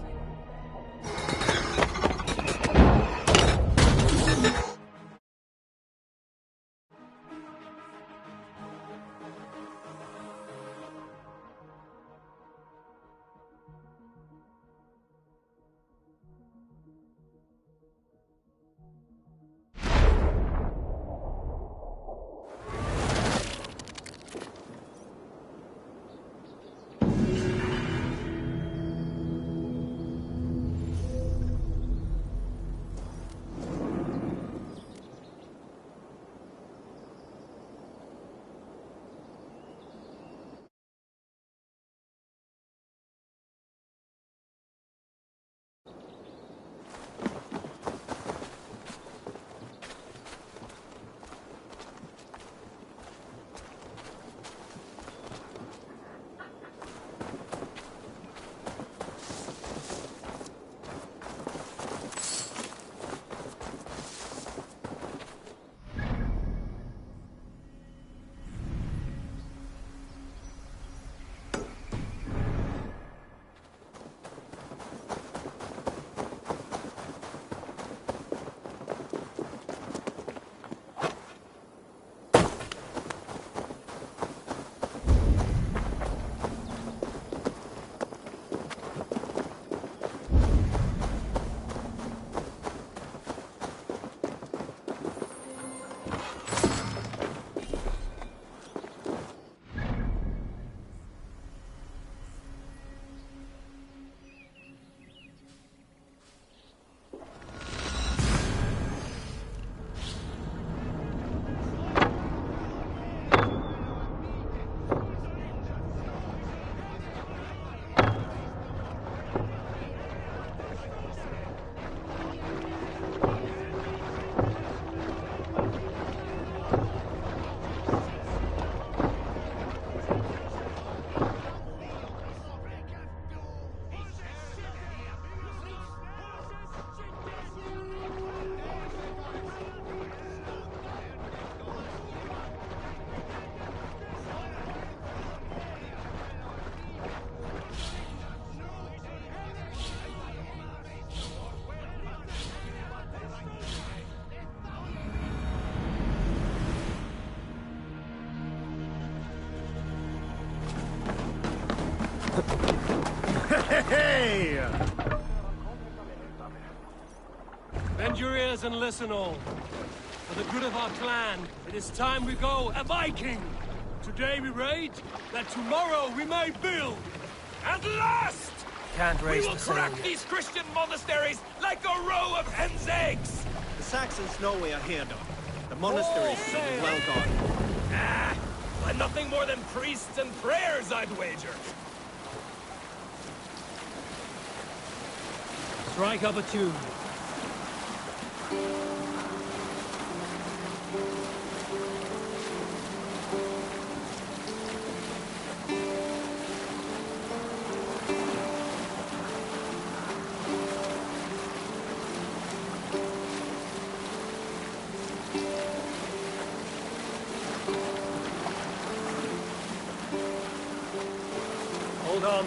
your ears and listen all. For the good of our clan, it is time we go a Viking. Today we raid, that tomorrow we may build. At last! Can't We raise will the sail crack yet. these Christian monasteries like a row of hen's eggs! The Saxons know we are here, though. The monasteries are well guarded. Ah, but nothing more than priests and prayers, I'd wager. Strike up a tune. Hold on.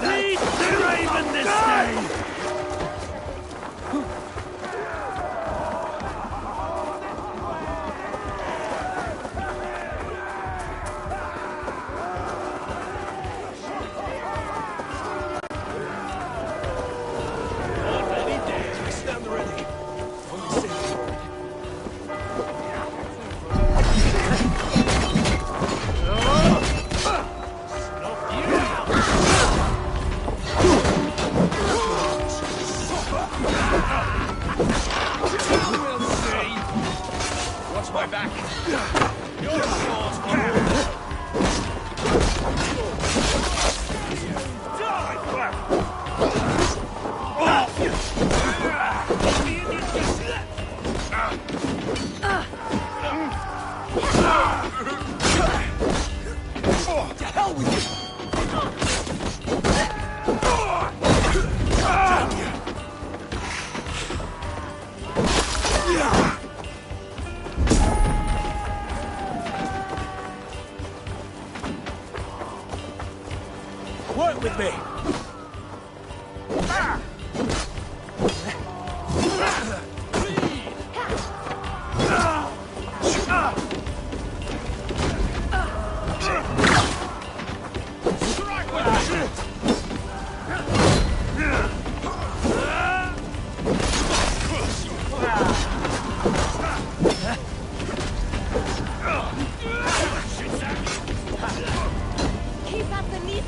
Lead the raven this day! Stand ready. Watch my back. Your sword's for to hell with you! Work with me! Keep up the knee.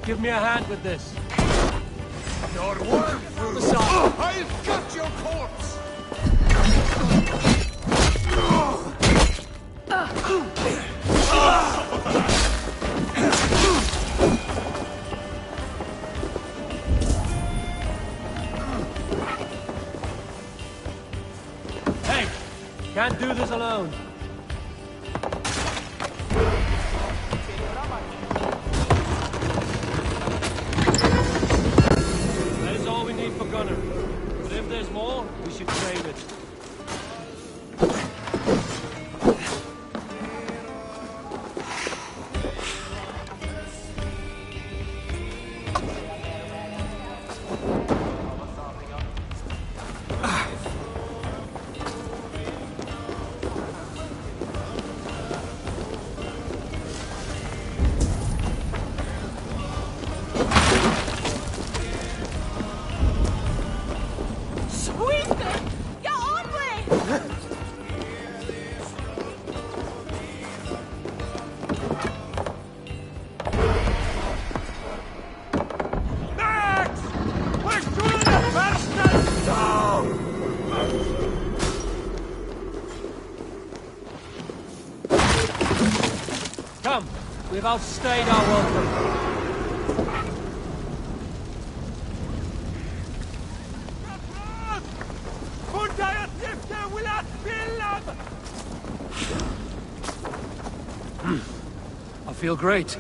Give me a hand with this. Your work, I'll cut your corpse! Hey! Can't do this alone. That is all we need for Gunner. But if there's more, we should trade it. We've outstayed our welcome. I feel great.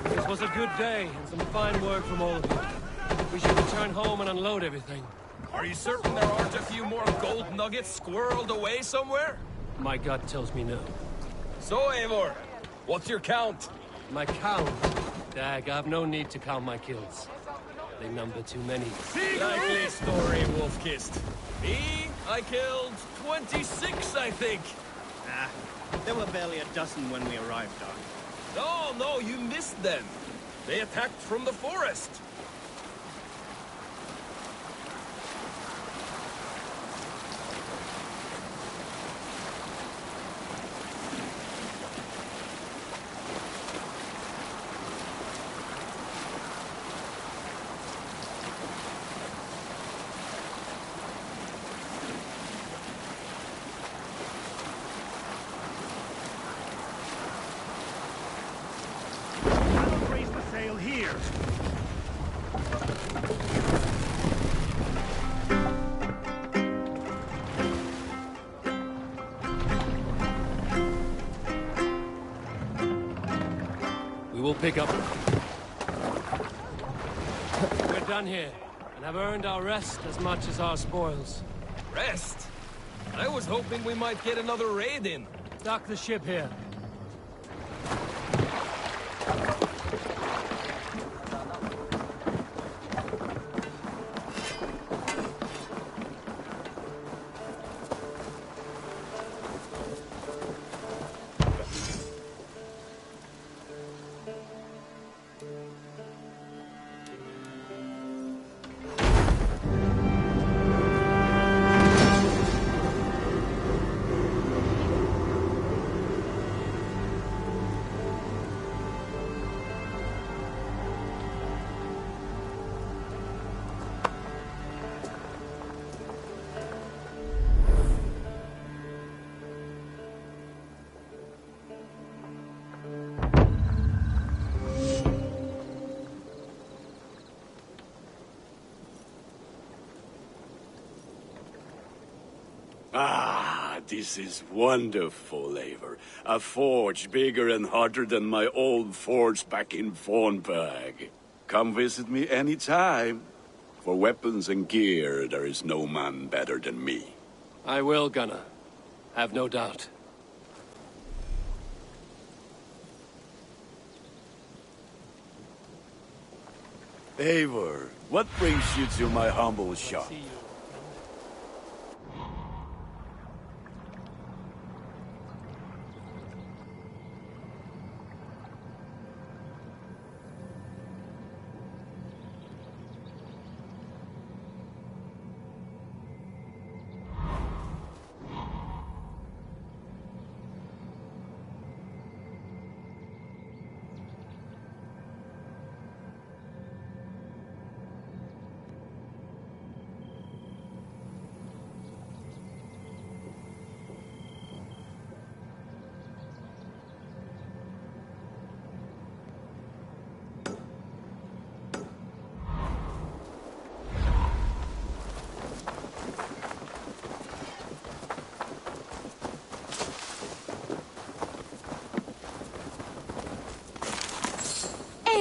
This was a good day, and some fine work from all of you. We should return home and unload everything. Are you certain there aren't a few more gold nuggets squirreled away somewhere? My gut tells me no. So, Eivor, what's your count? My count? Dag, I have no need to count my kills. They number too many. Likely story, Wolfkist. Me, I killed 26, I think. Ah, there were barely a dozen when we arrived, Doc. No, you missed them. They attacked from the forest. Here. We will pick up. We're done here, and have earned our rest as much as our spoils. Rest? I was hoping we might get another raid in. Dock the ship here. Ah, this is wonderful, Eivor. A forge bigger and hotter than my old forge back in Fornburg. Come visit me anytime. For weapons and gear, there is no man better than me. I will, Gunnar. Have no doubt. Eivor, what brings you to my humble shop?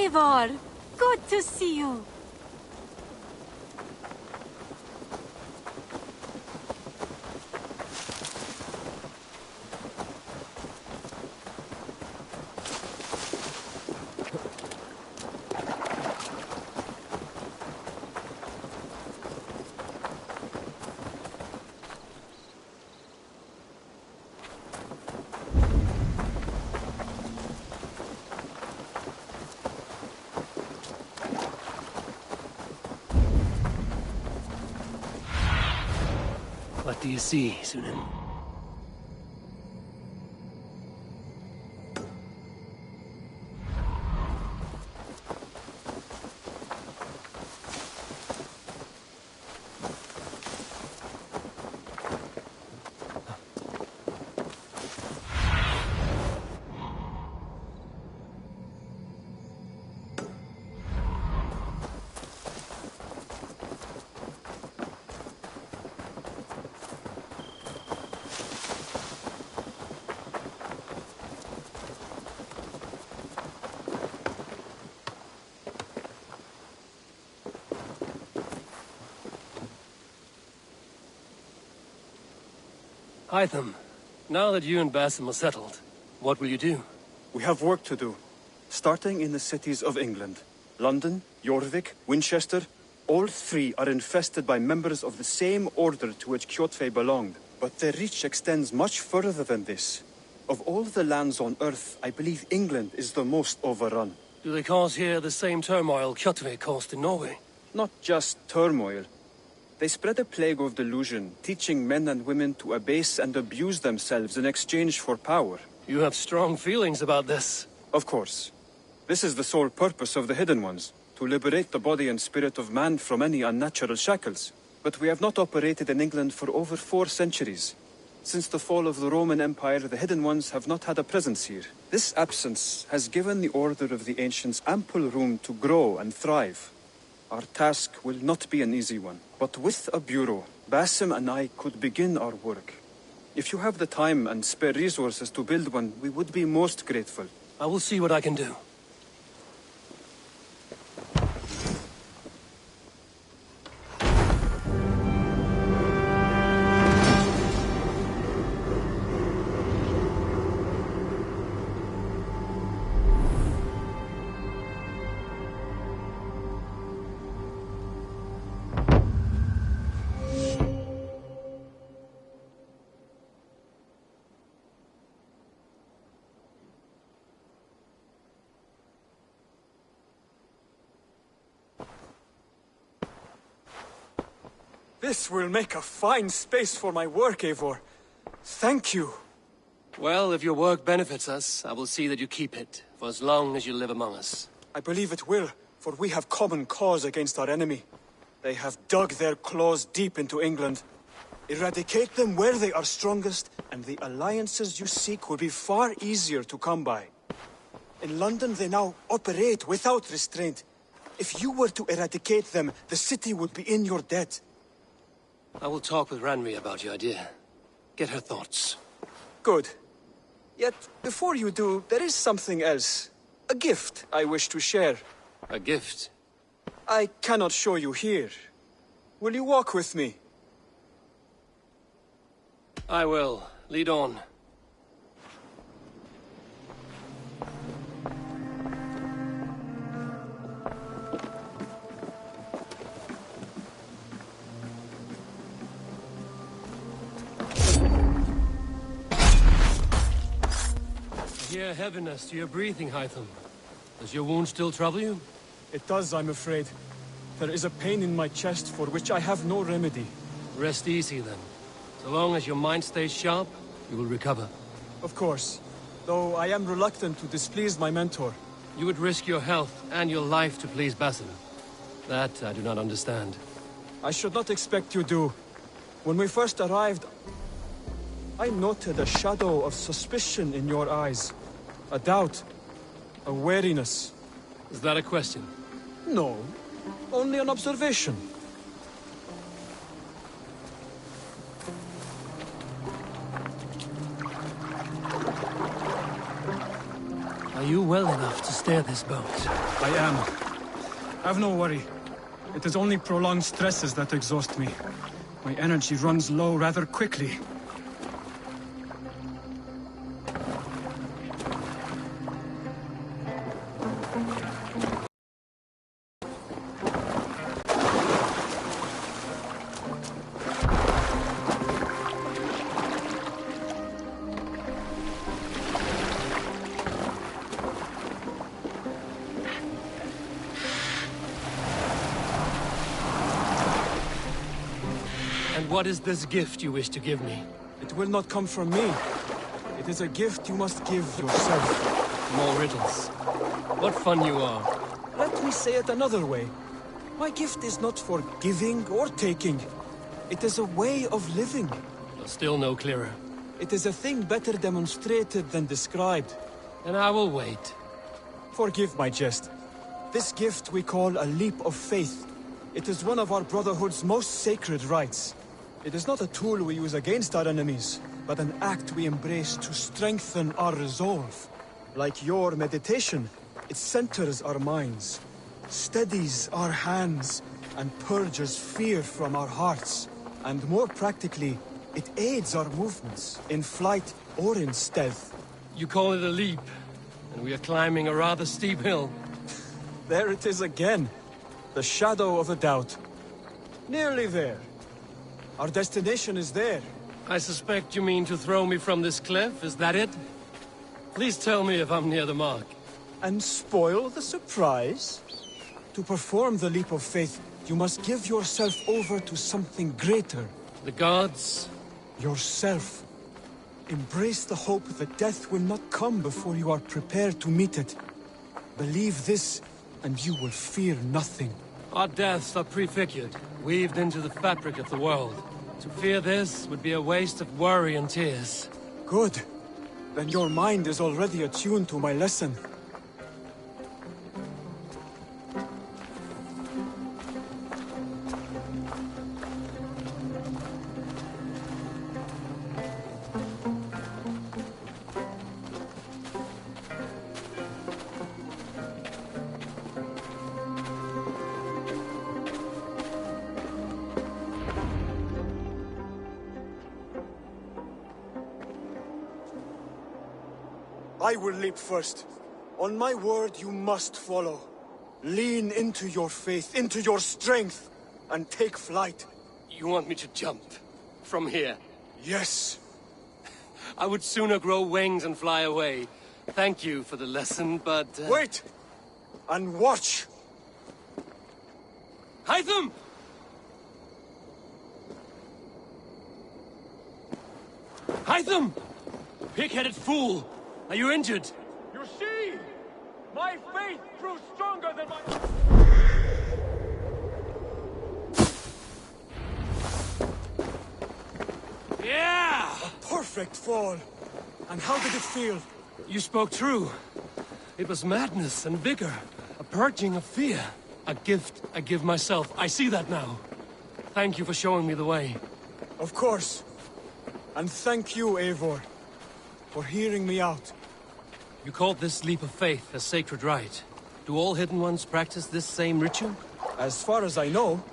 Eivor! Good to see you. What do you see, Sunan? Hytham, now that you and Basim are settled, what will you do? We have work to do, starting in the cities of England. London, Jorvik, Winchester, all three are infested by members of the same order to which Kjotve belonged. But their reach extends much further than this. Of all the lands on Earth, I believe England is the most overrun. Do they cause here the same turmoil Kjotve caused in Norway? Not just turmoil. They spread a plague of delusion, teaching men and women to abase and abuse themselves in exchange for power. You have strong feelings about this. Of course. This is the sole purpose of the Hidden Ones, to liberate the body and spirit of man from any unnatural shackles. But we have not operated in England for over 4 centuries. Since the fall of the Roman Empire, the Hidden Ones have not had a presence here. This absence has given the Order of the Ancients ample room to grow and thrive. Our task will not be an easy one, but with a bureau, Basim and I could begin our work. If you have the time and spare resources to build one, we would be most grateful. I will see what I can do. This will make a fine space for my work, Eivor. Thank you. Well, if your work benefits us, I will see that you keep it, for as long as you live among us. I believe it will, for we have common cause against our enemy. They have dug their claws deep into England. Eradicate them where they are strongest, and the alliances you seek will be far easier to come by. In London, they now operate without restraint. If you were to eradicate them, the city would be in your debt. I will talk with Ranri about your idea. Get her thoughts. Good. Yet, before you do, there is something else. A gift I wish to share. A gift? I cannot show you here. Will you walk with me? I will. Lead on. I hear heaviness to your breathing, Hytham. Does your wound still trouble you? It does, I'm afraid. There is a pain in my chest for which I have no remedy. Rest easy, then. So long as your mind stays sharp, you will recover. Of course. Though I am reluctant to displease my mentor. You would risk your health and your life to please Basim. That I do not understand. I should not expect you do. When we first arrived, I noted a shadow of suspicion in your eyes. A doubt. A wariness. Is that a question? No. Only an observation. Are you well enough to steer this boat? I am. Have no worry. It is only prolonged stresses that exhaust me. My energy runs low rather quickly. What is this gift you wish to give me? It will not come from me. It is a gift you must give yourself. More riddles. What fun you are. Let me say it another way. My gift is not for giving or taking. It is a way of living. Still no clearer. It is a thing better demonstrated than described. And I will wait. Forgive my jest. This gift we call a leap of faith. It is one of our Brotherhood's most sacred rites. It is not a tool we use against our enemies, but an act we embrace to strengthen our resolve. Like your meditation, it centers our minds, steadies our hands, and purges fear from our hearts. And more practically, it aids our movements, in flight or in stealth. You call it a leap, and we are climbing a rather steep hill. There it is again. The shadow of a doubt. Nearly there. Our destination is there. I suspect you mean to throw me from this cliff, is that it? Please tell me if I'm near the mark. And spoil the surprise? To perform the leap of faith, you must give yourself over to something greater. The gods? Yourself. Embrace the hope that death will not come before you are prepared to meet it. Believe this, and you will fear nothing. Our deaths are prefigured, weaved into the fabric of the world. To fear this would be a waste of worry and tears. Good. Then your mind is already attuned to my lesson. I will leap first. On my word, you must follow. Lean into your faith, into your strength, and take flight. You want me to jump? From here? Yes. I would sooner grow wings and fly away. Thank you for the lesson, but... Wait! And watch! Hytham! Hytham! Pig-headed fool! Are you injured? You see? My faith grew stronger than my... Yeah! A perfect fall. And how did it feel? You spoke true. It was madness and vigor. A purging of fear. A gift I give myself. I see that now. Thank you for showing me the way. Of course. And thank you, Eivor, for hearing me out. You called this leap of faith a sacred rite. Do all Hidden Ones practice this same ritual? As far as I know,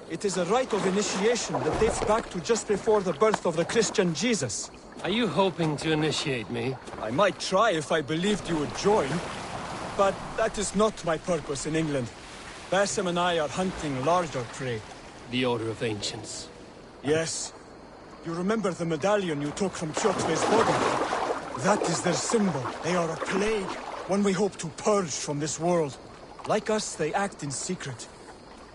it is a rite of initiation that dates back to just before the birth of the Christian Jesus. Are you hoping to initiate me? I might try if I believed you would join, but that is not my purpose in England. Basim and I are hunting larger prey. The Order of Ancients. Yes. You remember the medallion you took from Kjotve's body? That is their symbol. They are a plague, one we hope to purge from this world. Like us, they act in secret.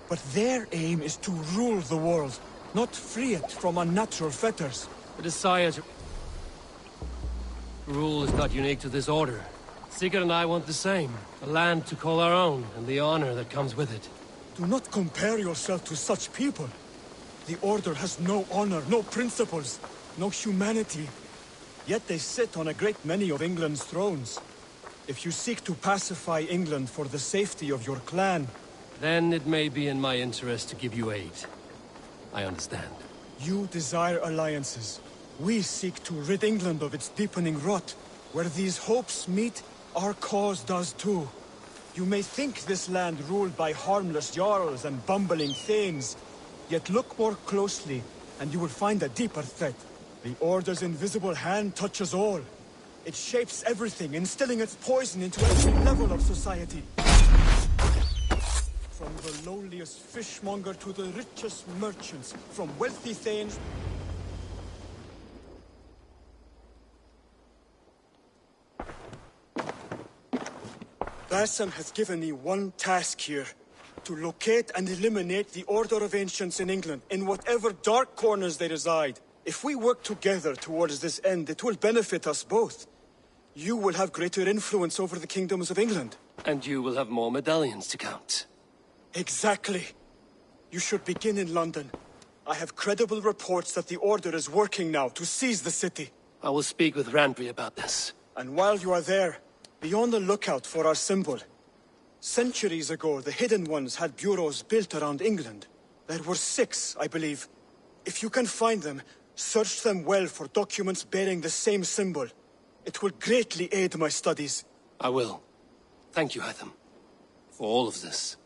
But their aim is to rule the world, not free it from unnatural fetters. The desire to... Rule is not unique to this order. Sigurd and I want the same. A land to call our own, and the honor that comes with it. Do not compare yourself to such people. The Order has no honor, no principles, no humanity. Yet they sit on a great many of England's thrones. If you seek to pacify England for the safety of your clan... Then it may be in my interest to give you aid. I understand. You desire alliances. We seek to rid England of its deepening rot. Where these hopes meet, Our cause does too. You may think this land ruled by harmless jarls and bumbling thanes, yet look more closely, and you will find a deeper threat. The Order's invisible hand touches all. It shapes everything, instilling its poison into every level of society. From the lowliest fishmonger to the richest merchants, from wealthy thanes... Bassam has given me one task here. To locate and eliminate the Order of Ancients in England, in whatever dark corners they reside. If we work together towards this end, it will benefit us both. You will have greater influence over the kingdoms of England. And you will have more medallions to count. Exactly. You should begin in London. I have credible reports that the Order is working now to seize the city. I will speak with Randbury about this. And while you are there, be on the lookout for our symbol. Centuries ago, the Hidden Ones had bureaus built around England. There were 6, I believe. If you can find them, search them well for documents bearing the same symbol. It will greatly aid my studies. I will. Thank you, Hytham, for all of this.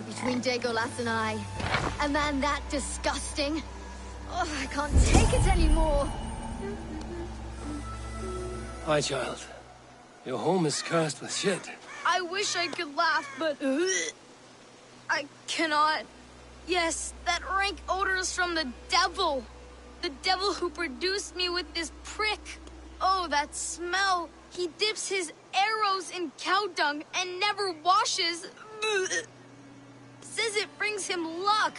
Between Dagolas and I. A man that disgusting. Oh, I can't take it anymore. Hi, child. Your home is cursed with shit. I wish I could laugh, but I cannot. Yes, that rank odor is from the devil. The devil who produced me with this prick. Oh, that smell. He dips his arrows in cow dung and never washes. Says it brings him luck.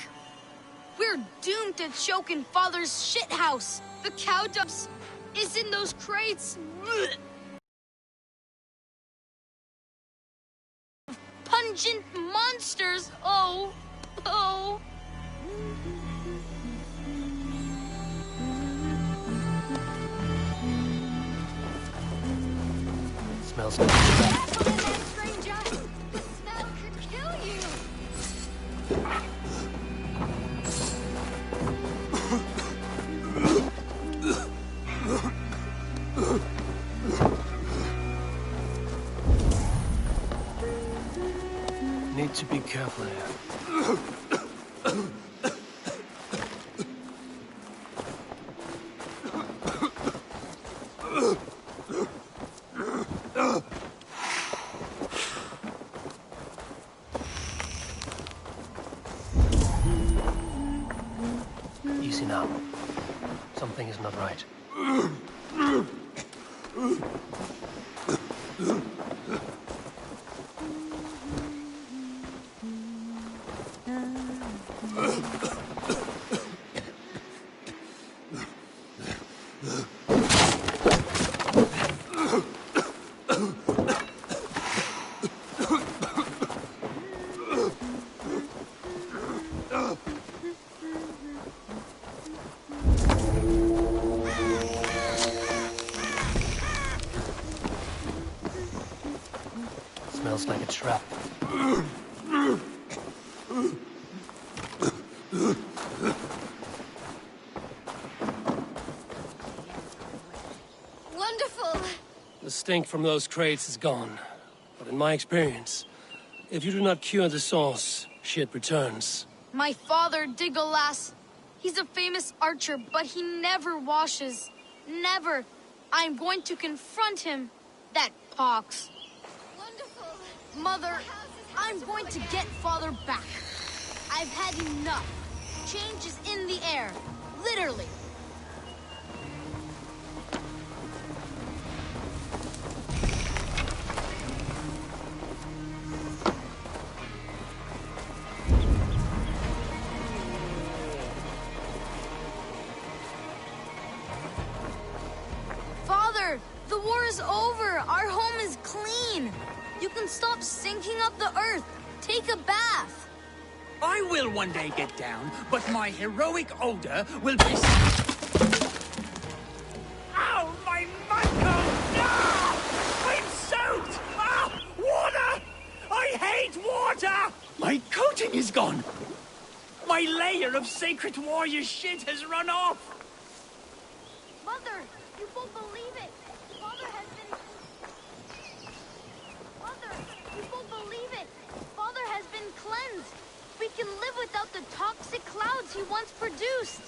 We're doomed to choke in Father's shithouse. The cow dumps is in those crates. Blech. Pungent monsters. Oh. Smells good. Stranger! The smell could kill you! Need to be careful here. Easy now. Something is not right. Smells like a trap. Wonderful! The stink from those crates is gone. But in my experience, if you do not cure the sauce, shit returns. My father, Digolas. He's a famous archer, but he never washes. Never. I'm going to confront him. That pox. Wonderful! Mother, I'm going to get Father back. I've had enough. Change is in the air. Literally. Father, the war is over. Our home is clean. You can stop sinking up the earth. Take a bath. I will one day get down, but my heroic odor will be... Ow, my mudcoat! No! I'm soaked! Ah, water! I hate water! My coating is gone. My layer of sacred warrior shit has run off. Mother, you won't believe it. Father has been... Mother, you won't believe it. Father has been cleansed. We can live without the toxic clouds he once produced.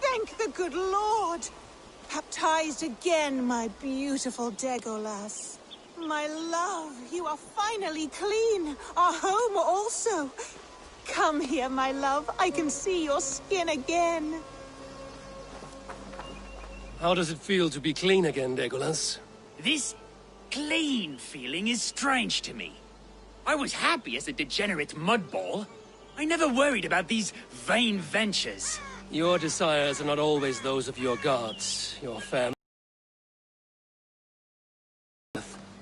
Thank the good Lord! Baptized again, my beautiful Degolas. My love, you are finally clean. Our home also. Come here, my love. I can see your skin again. How does it feel to be clean again, Legolas? This clean feeling is strange to me. I was happy as a degenerate mudball. I never worried about these vain ventures. Your desires are not always those of your gods, your family.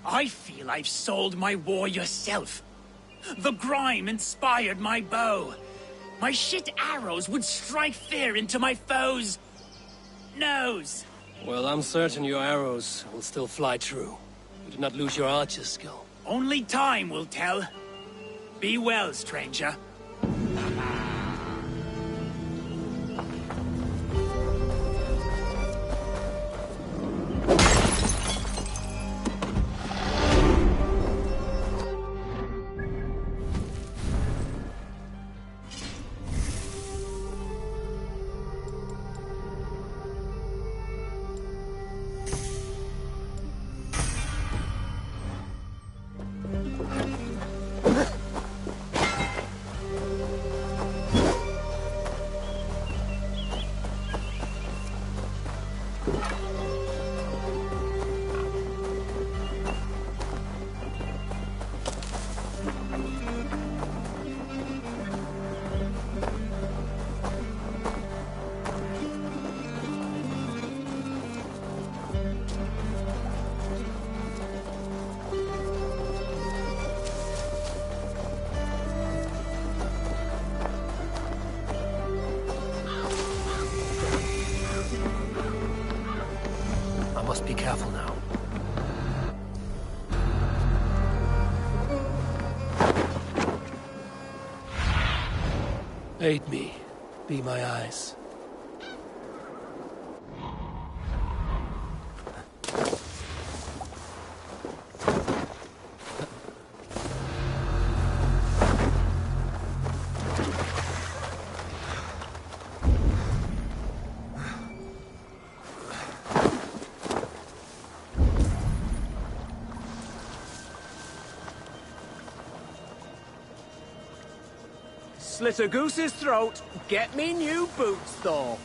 I feel I've sold my warrior self. The grime inspired my bow. My shit arrows would strike fear into my foes' nose. Well, I'm certain your arrows will still fly true. You did not lose your archer's skill. Only time will tell. Be well, stranger. Be careful now. Aid me. Be my eyes. Slit a goose's throat, get me new boots, though.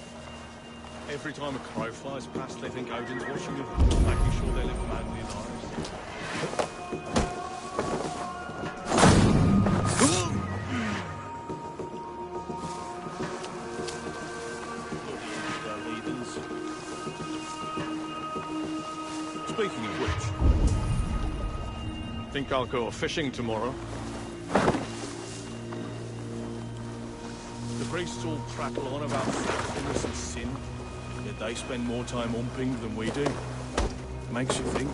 Every time a crow flies past, they think Odin's watching them, making sure they live manly lives. Speaking of which, think I'll go fishing tomorrow. The priests all prattle on about faithfulness and sin, yet they spend more time umping than we do. Makes you think.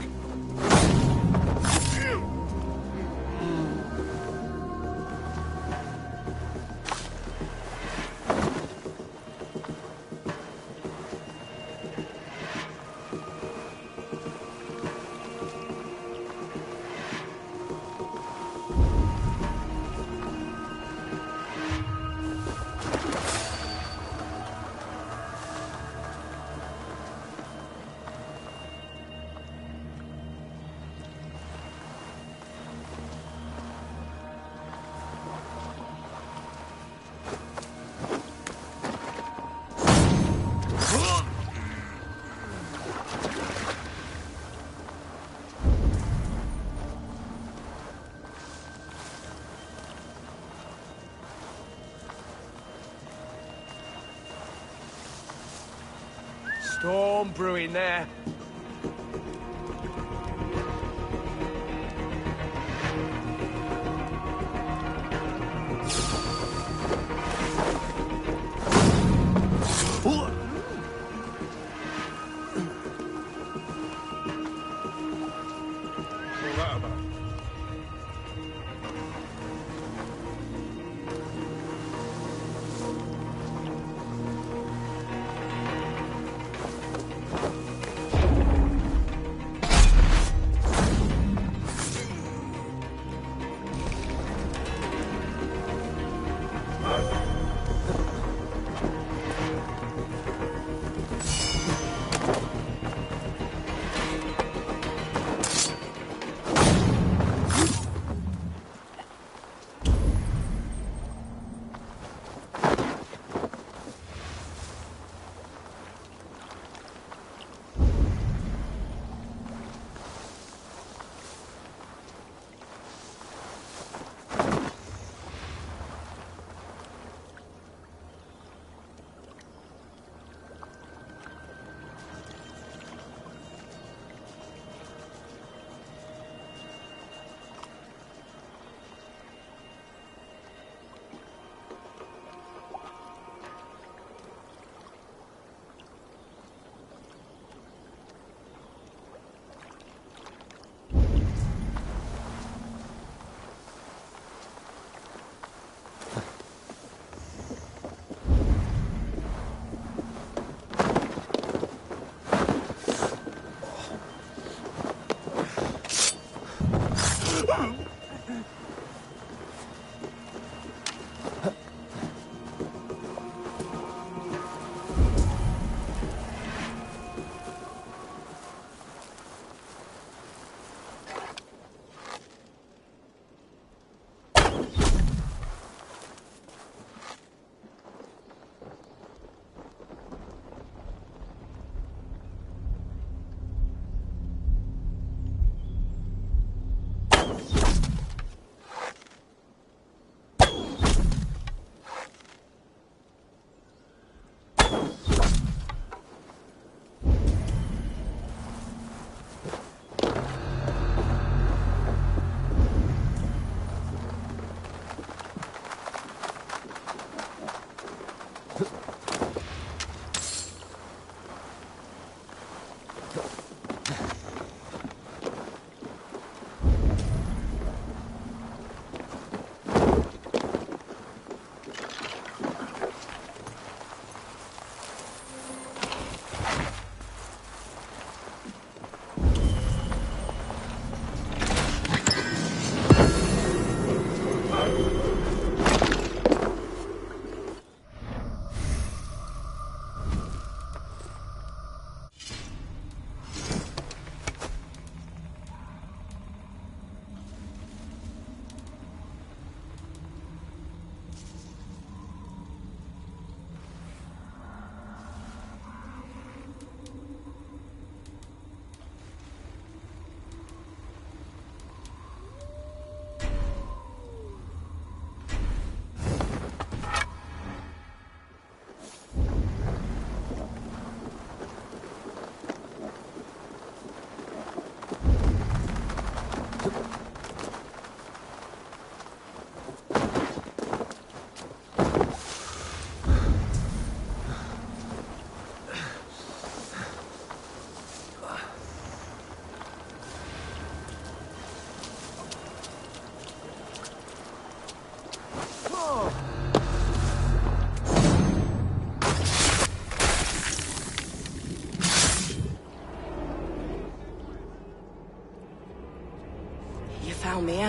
Storm brewing there.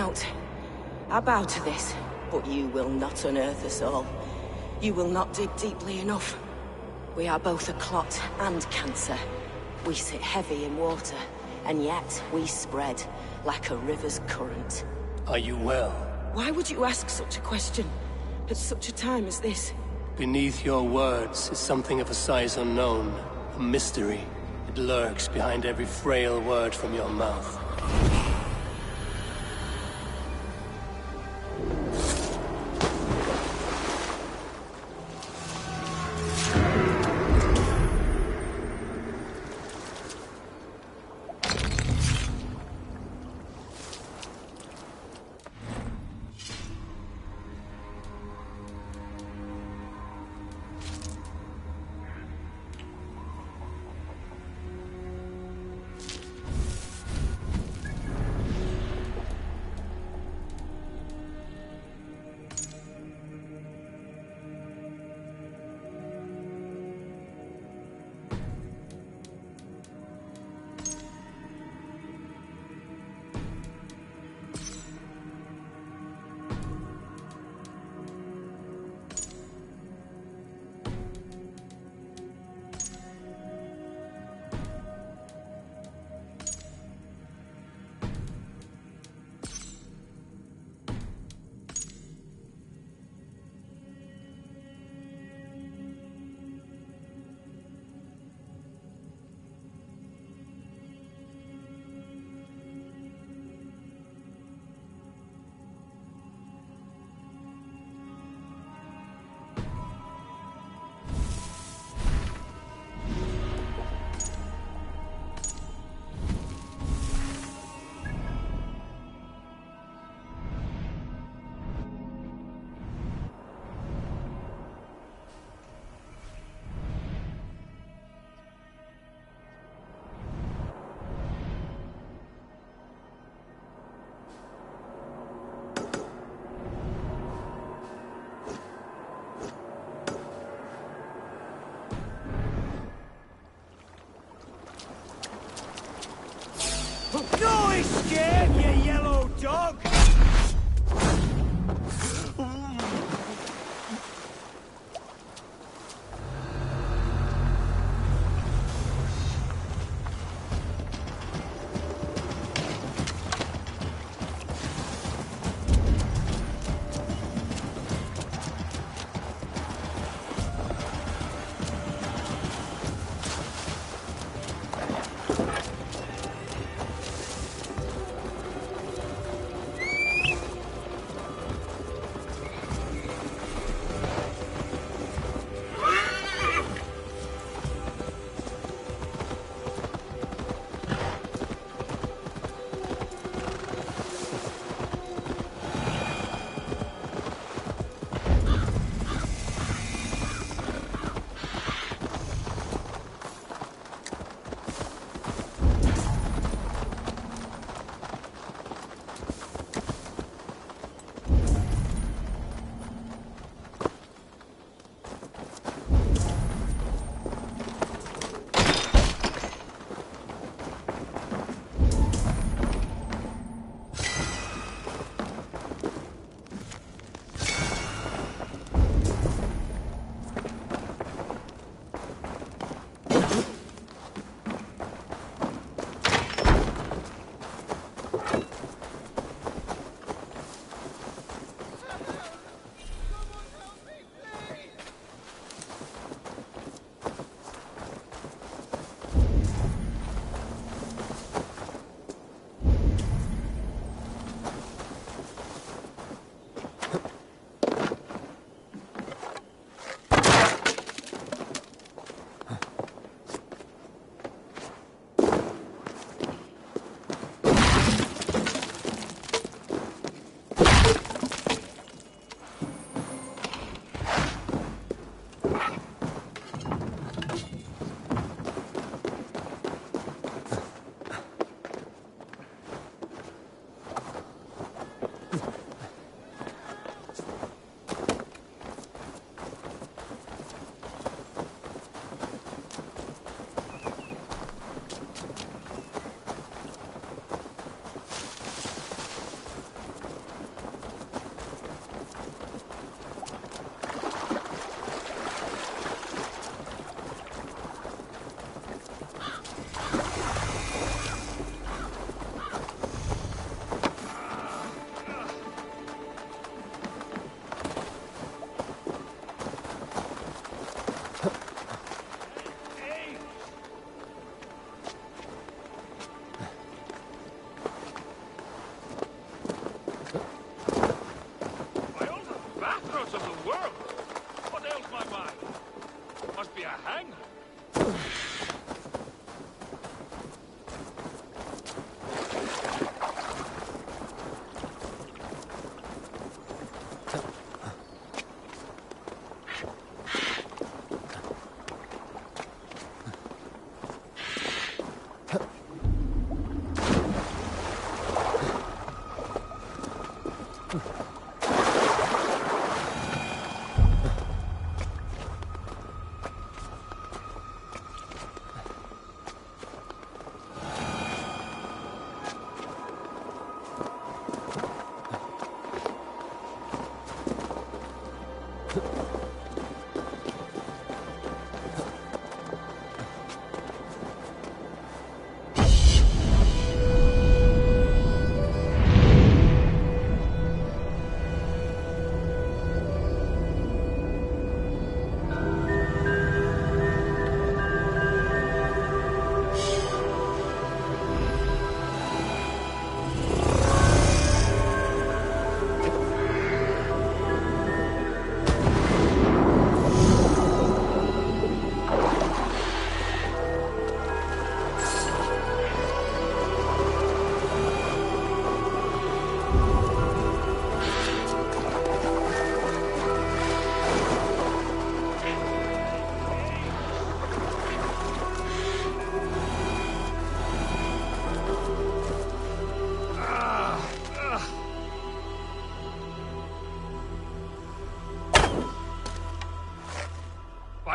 count. I bow to this, but you will not unearth us all. You will not dig deeply enough. We are both a clot and cancer. We sit heavy in water, and yet we spread like a river's current. Are you well? Why would you ask such a question at such a time as this? Beneath your words is something of a size unknown, a mystery. It lurks behind every frail word from your mouth.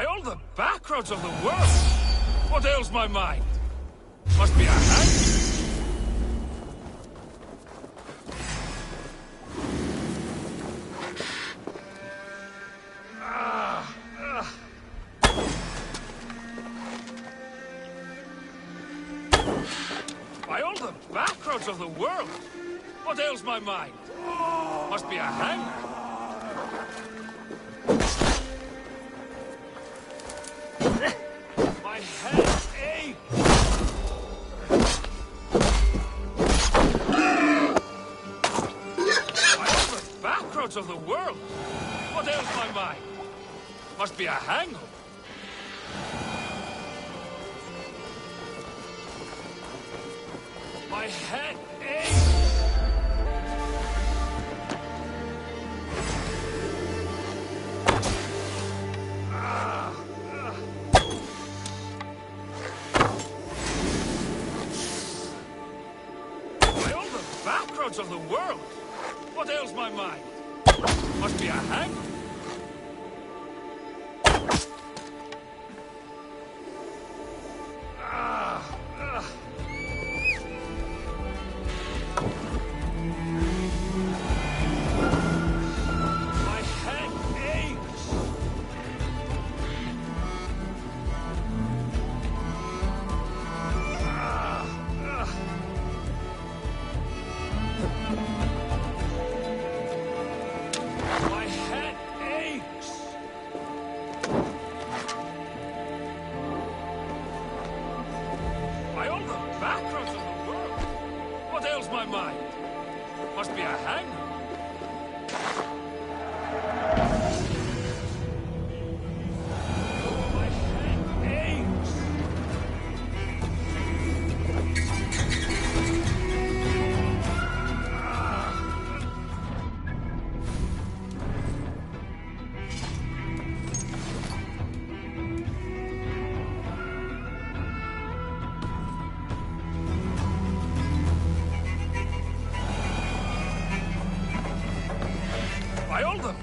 By all the backroads of the world! What ails my mind? Must be a hand? By all the backroads of the world! What ails my mind? Must be a hand? My head aches! By all the backroads of the world! What ails my mind? Must be a hangover. My head aches! By all the backroads of the world! What ails my mind? Must be a hangover.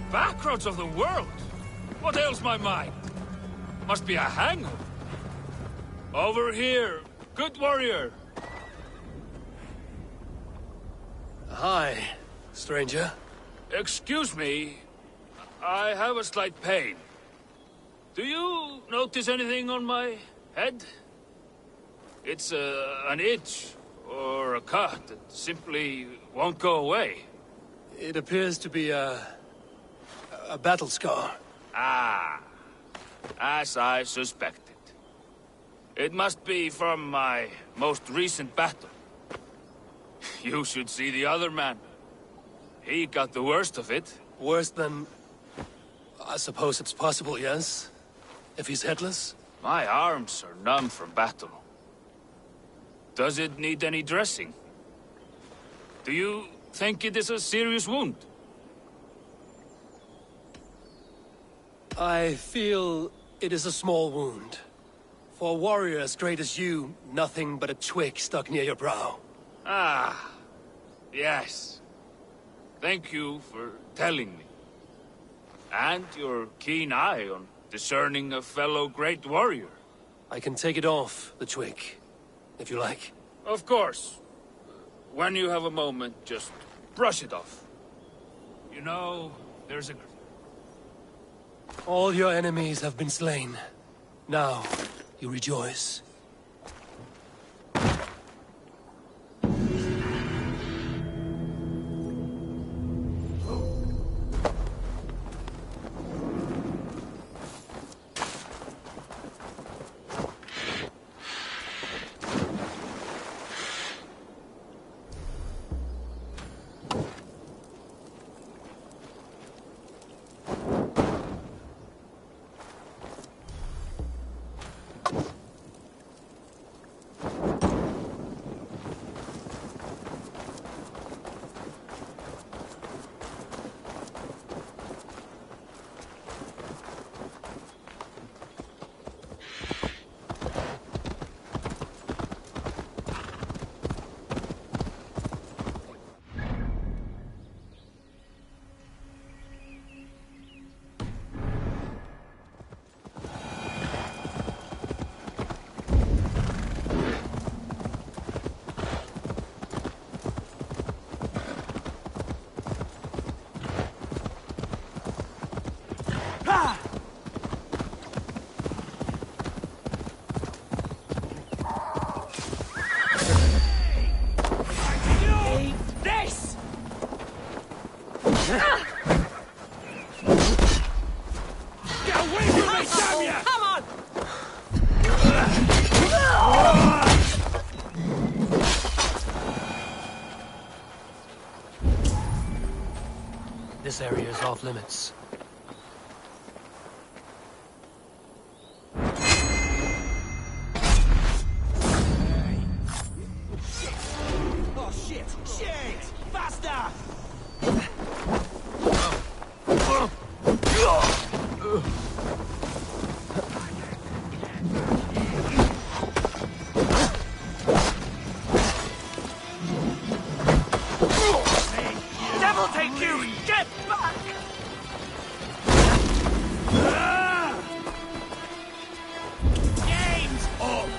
Backroads of the world! What ails my mind? Must be a hangover. Over here, good warrior. Hi, stranger. Excuse me, I have a slight pain. Do you notice anything on my head? It's an itch or a cut that simply won't go away. It appears to be a battle scar. Ah, as I suspected. It must be from my most recent battle. You should see the other man. He got the worst of it. Worse than... I suppose it's possible, yes? If he's headless? My arms are numb from battle. Does it need any dressing? Do you think it is a serious wound? I feel it is a small wound. For a warrior as great as you, nothing but a twig stuck near your brow. Ah, yes. Thank you for telling me. And your keen eye on discerning a fellow great warrior. I can take it off, the twig, if you like. Of course. When you have a moment, just brush it off. You know, there's a... All your enemies have been slain. Now, you rejoice. This area is off limits. Oh shit! Shit! Faster! Devil take you! Get back! Game's up!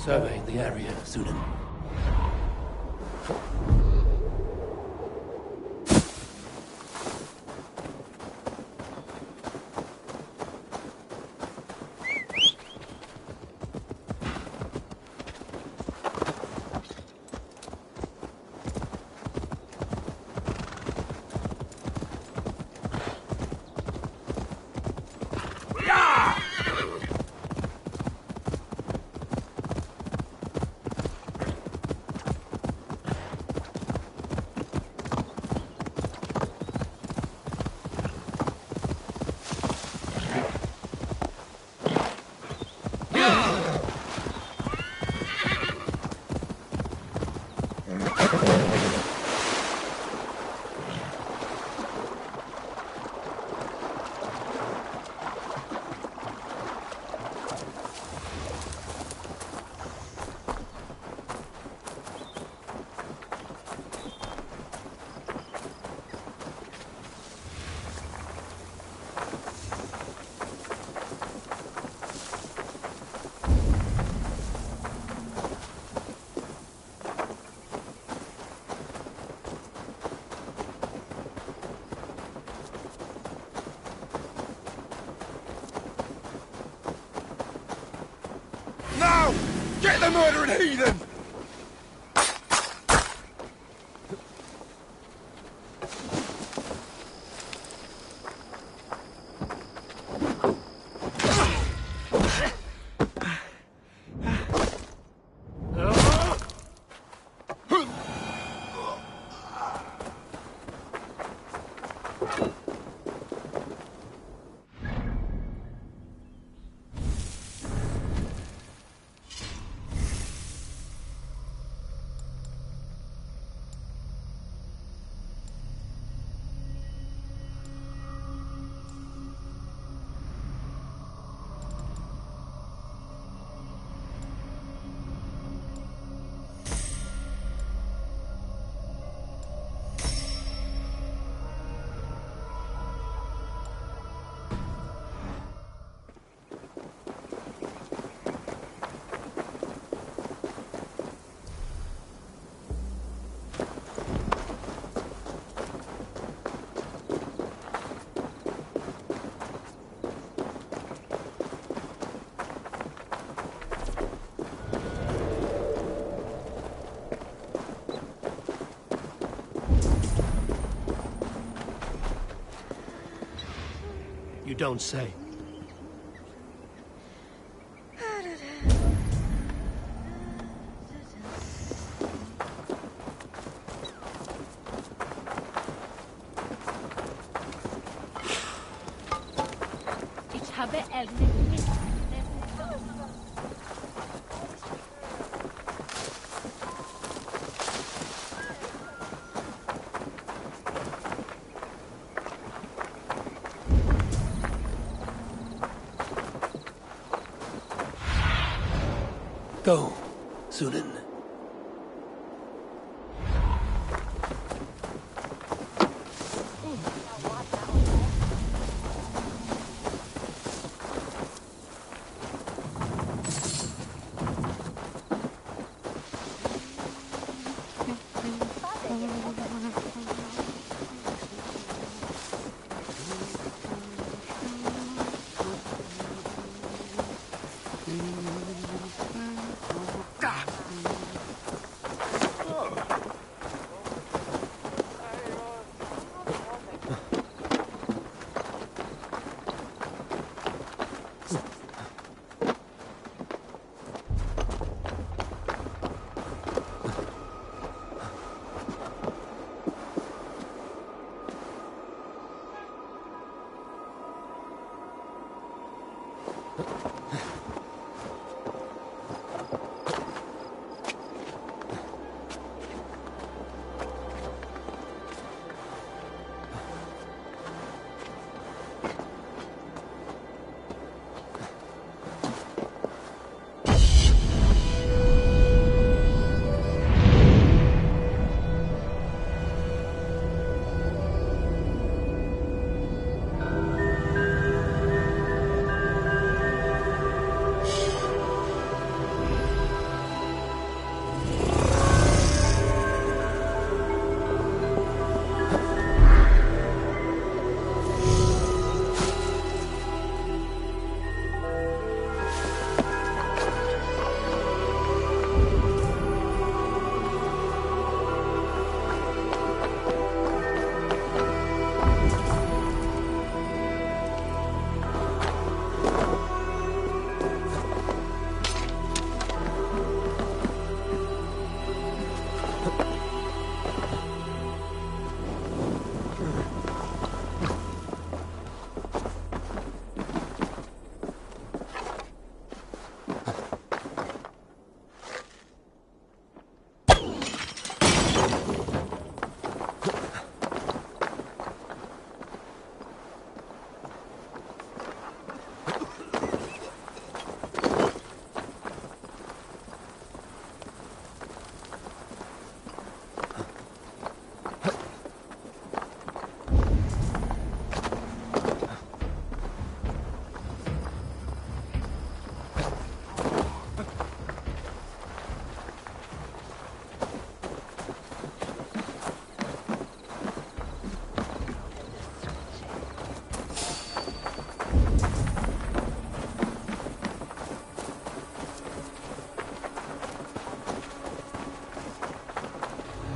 Survey the area, Sudan. Get the murdering heathen! You don't say. Ich habe nicht. Go, Sunan.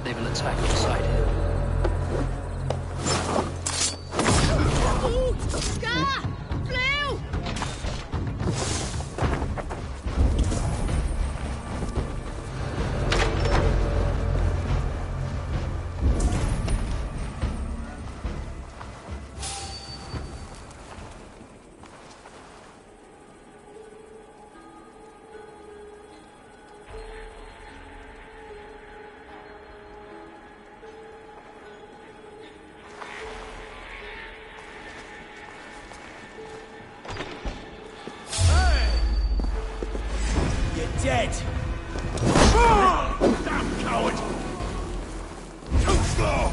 They will attack inside here. Scar! Blue! Dead! Damn coward! Too slow!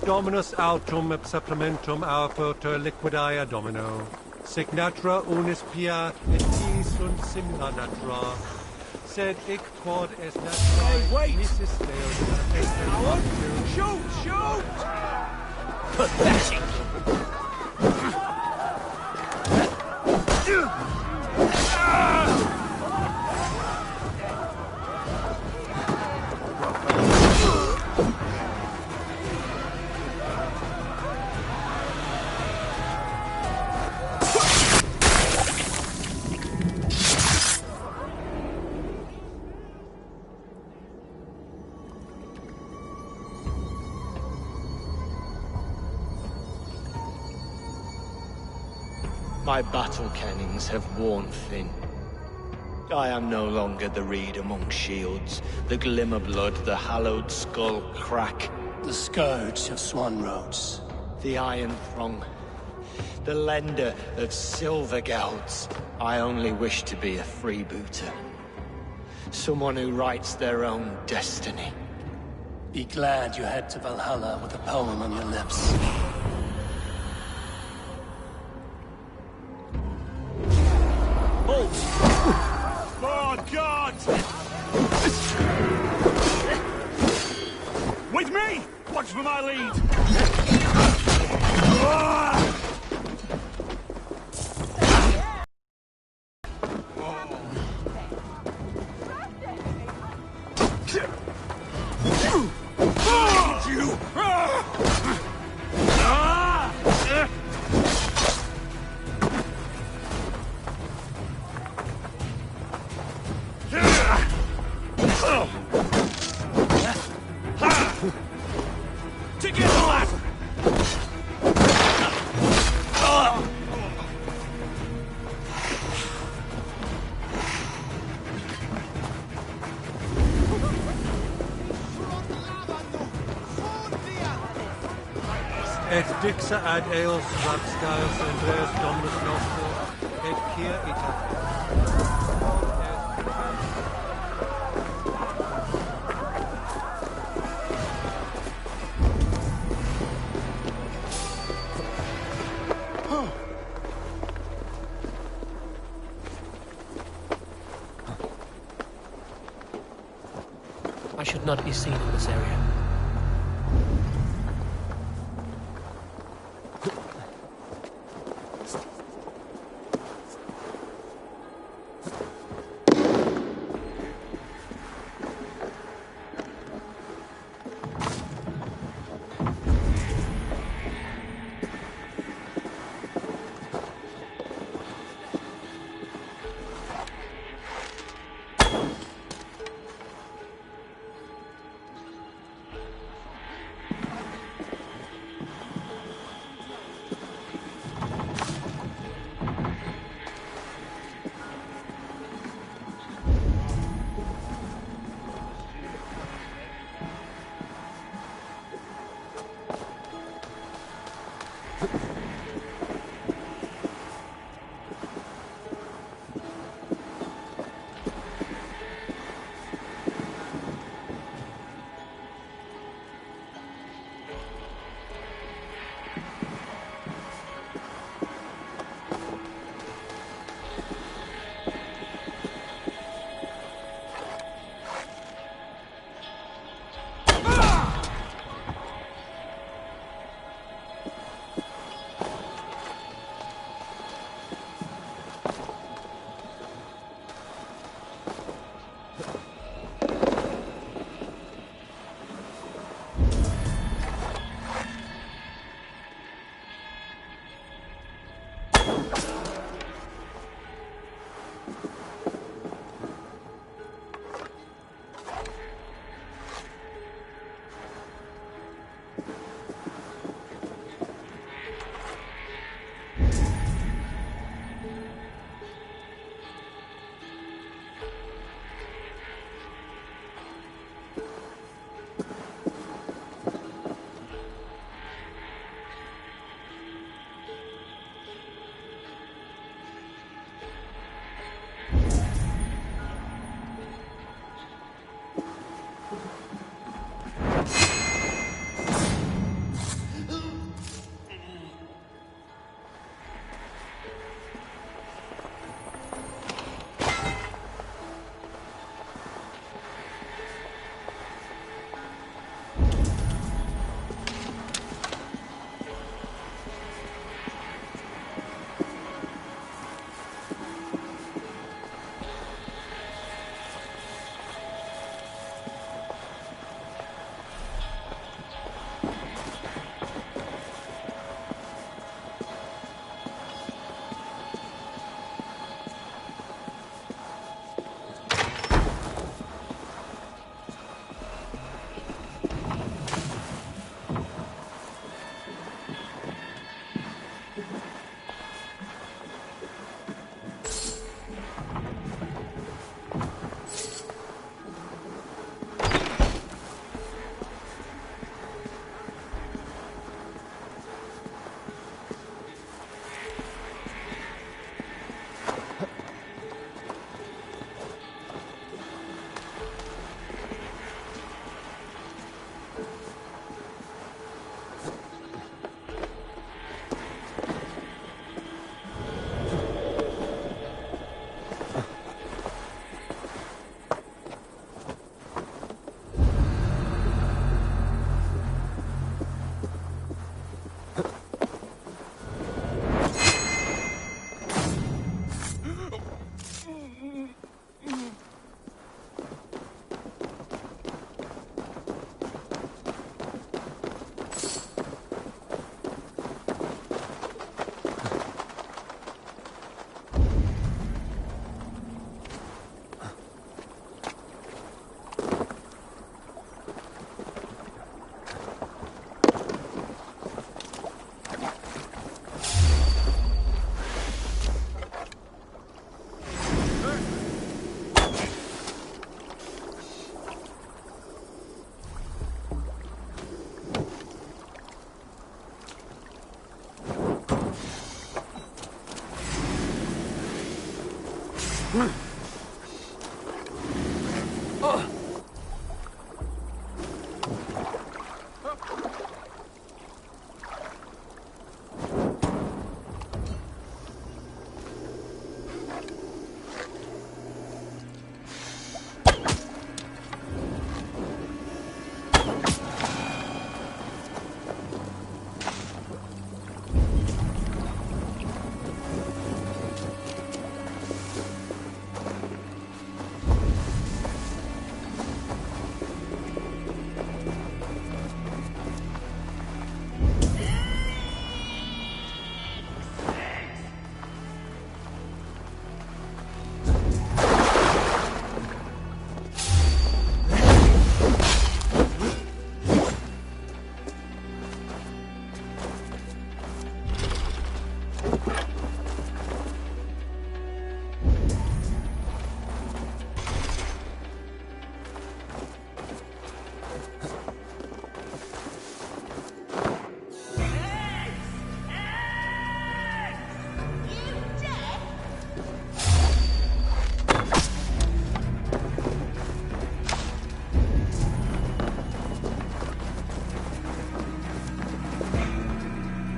Dominus autum et supplementum aupertur liquidae domino. Sic natura unis pia et tis sunt simila natura. Sed ic quod est natura. Hey, wait! Nisis Deus. Shoot! Shoot! Pathetic! My battle kennings have worn thin. I am no longer the reed among shields, the glimmer blood, the hallowed skull crack. The scourge of Swan Roads. The iron throng, the lender of silver gelds. I only wish to be a freebooter. Someone who writes their own destiny. Be glad you head to Vallhaly with a poem on your lips. Oh, God! With me! Watch for my lead! Et dixa ad eos rapscaios Andreas Dominus nostro, et quia ita. I should not be seen in this area.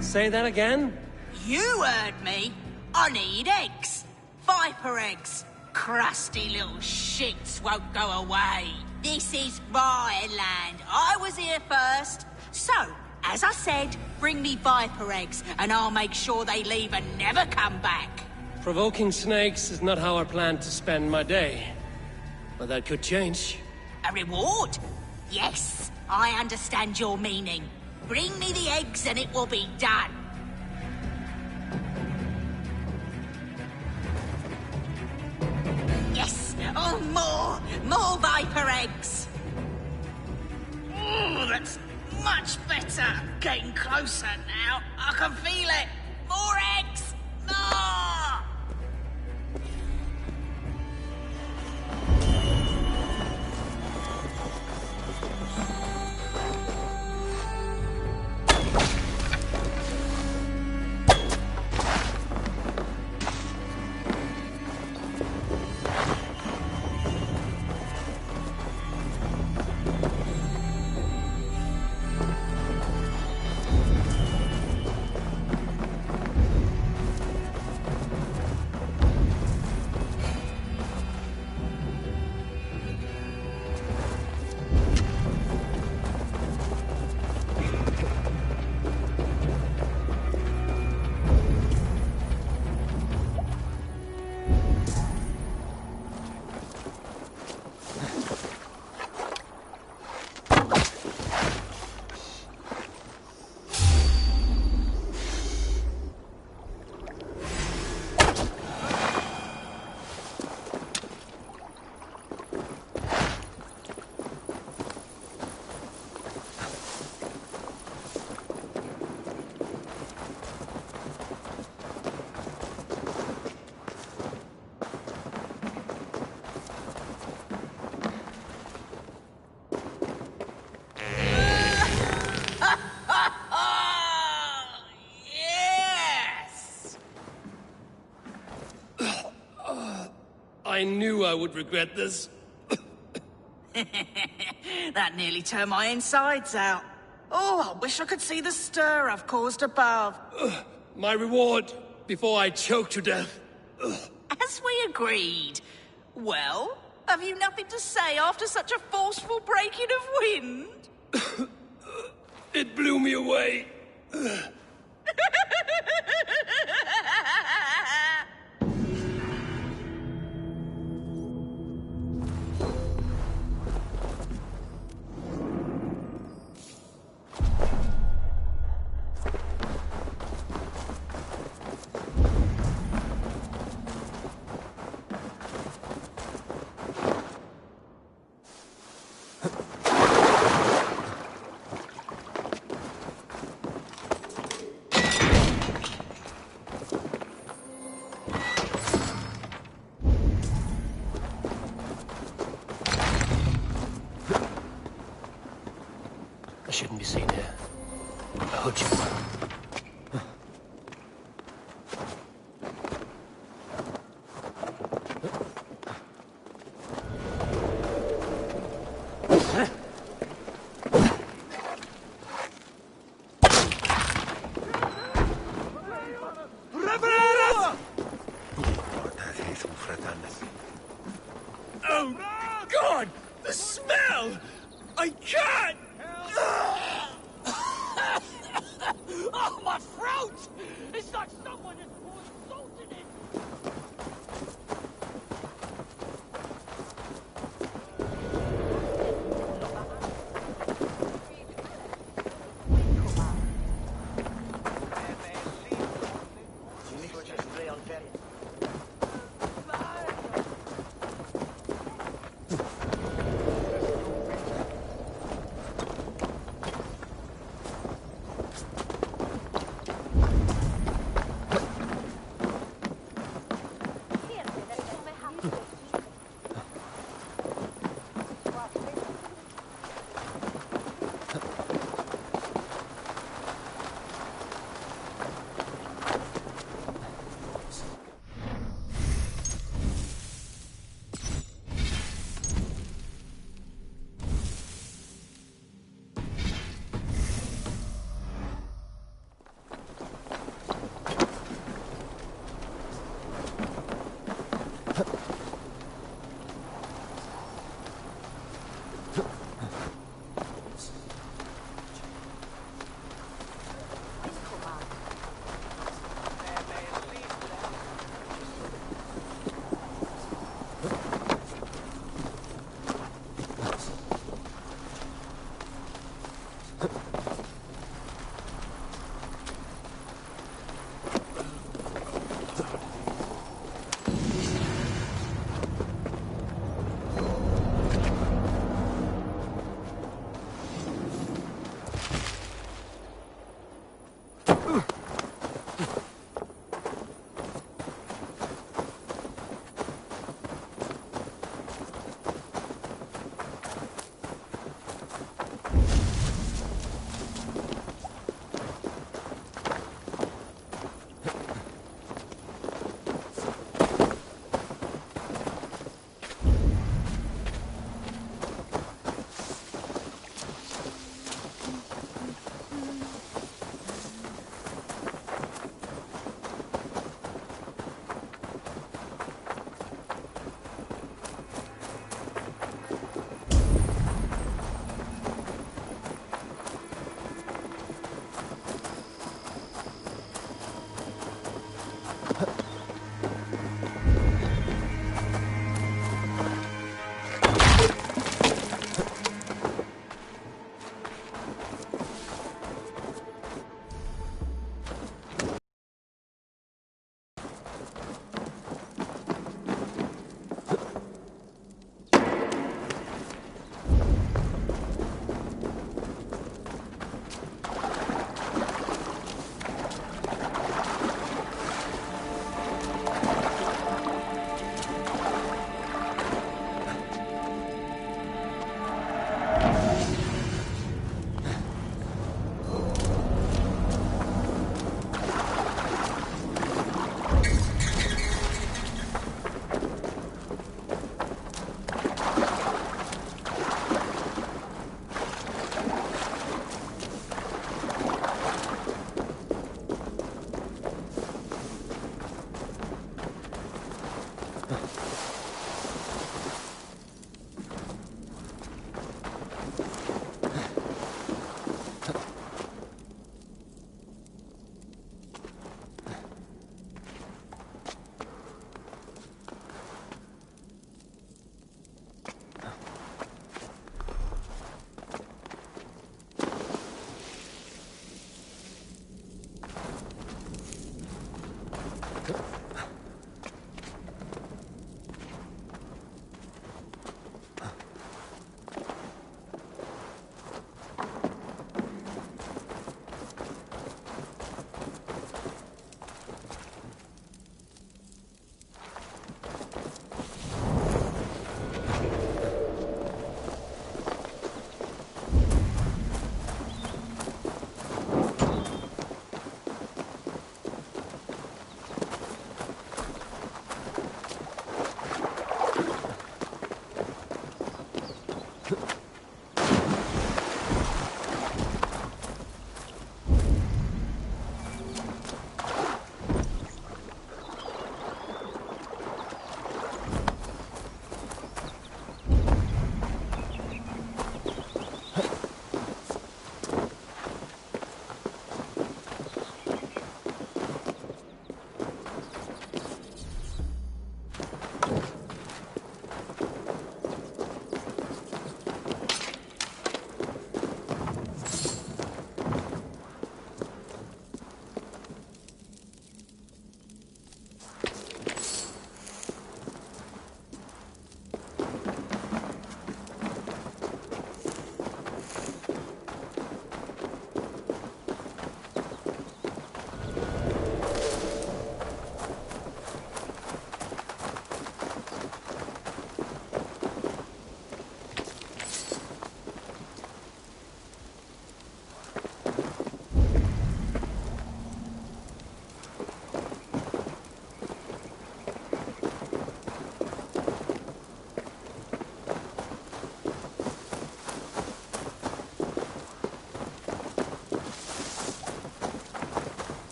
Say that again? You heard me. I need eggs. Viper eggs. Crusty little shits won't go away. This is my land. I was here first. So, as I said, bring me viper eggs, and I'll make sure they leave and never come back. Provoking snakes is not how I plan to spend my day. But that could change. A reward? Yes, I understand your meaning. Bring me the eggs and it will be done. Yes! Oh, more viper eggs! Oh, that's much better. Getting closer now. I can feel it. More eggs! More! I knew I would regret this. That nearly turned my insides out. Oh, I wish I could see the stir I've caused above. My reward, before I choke to death. As we agreed. Well, have you nothing to say after such a forceful breaking of wind? It blew me away. I shouldn't be seen here. I hood you. Oh, God! The smell! I can't! Oh, my throat! It's like someone has poured salt in it!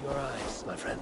your eyes, my friend.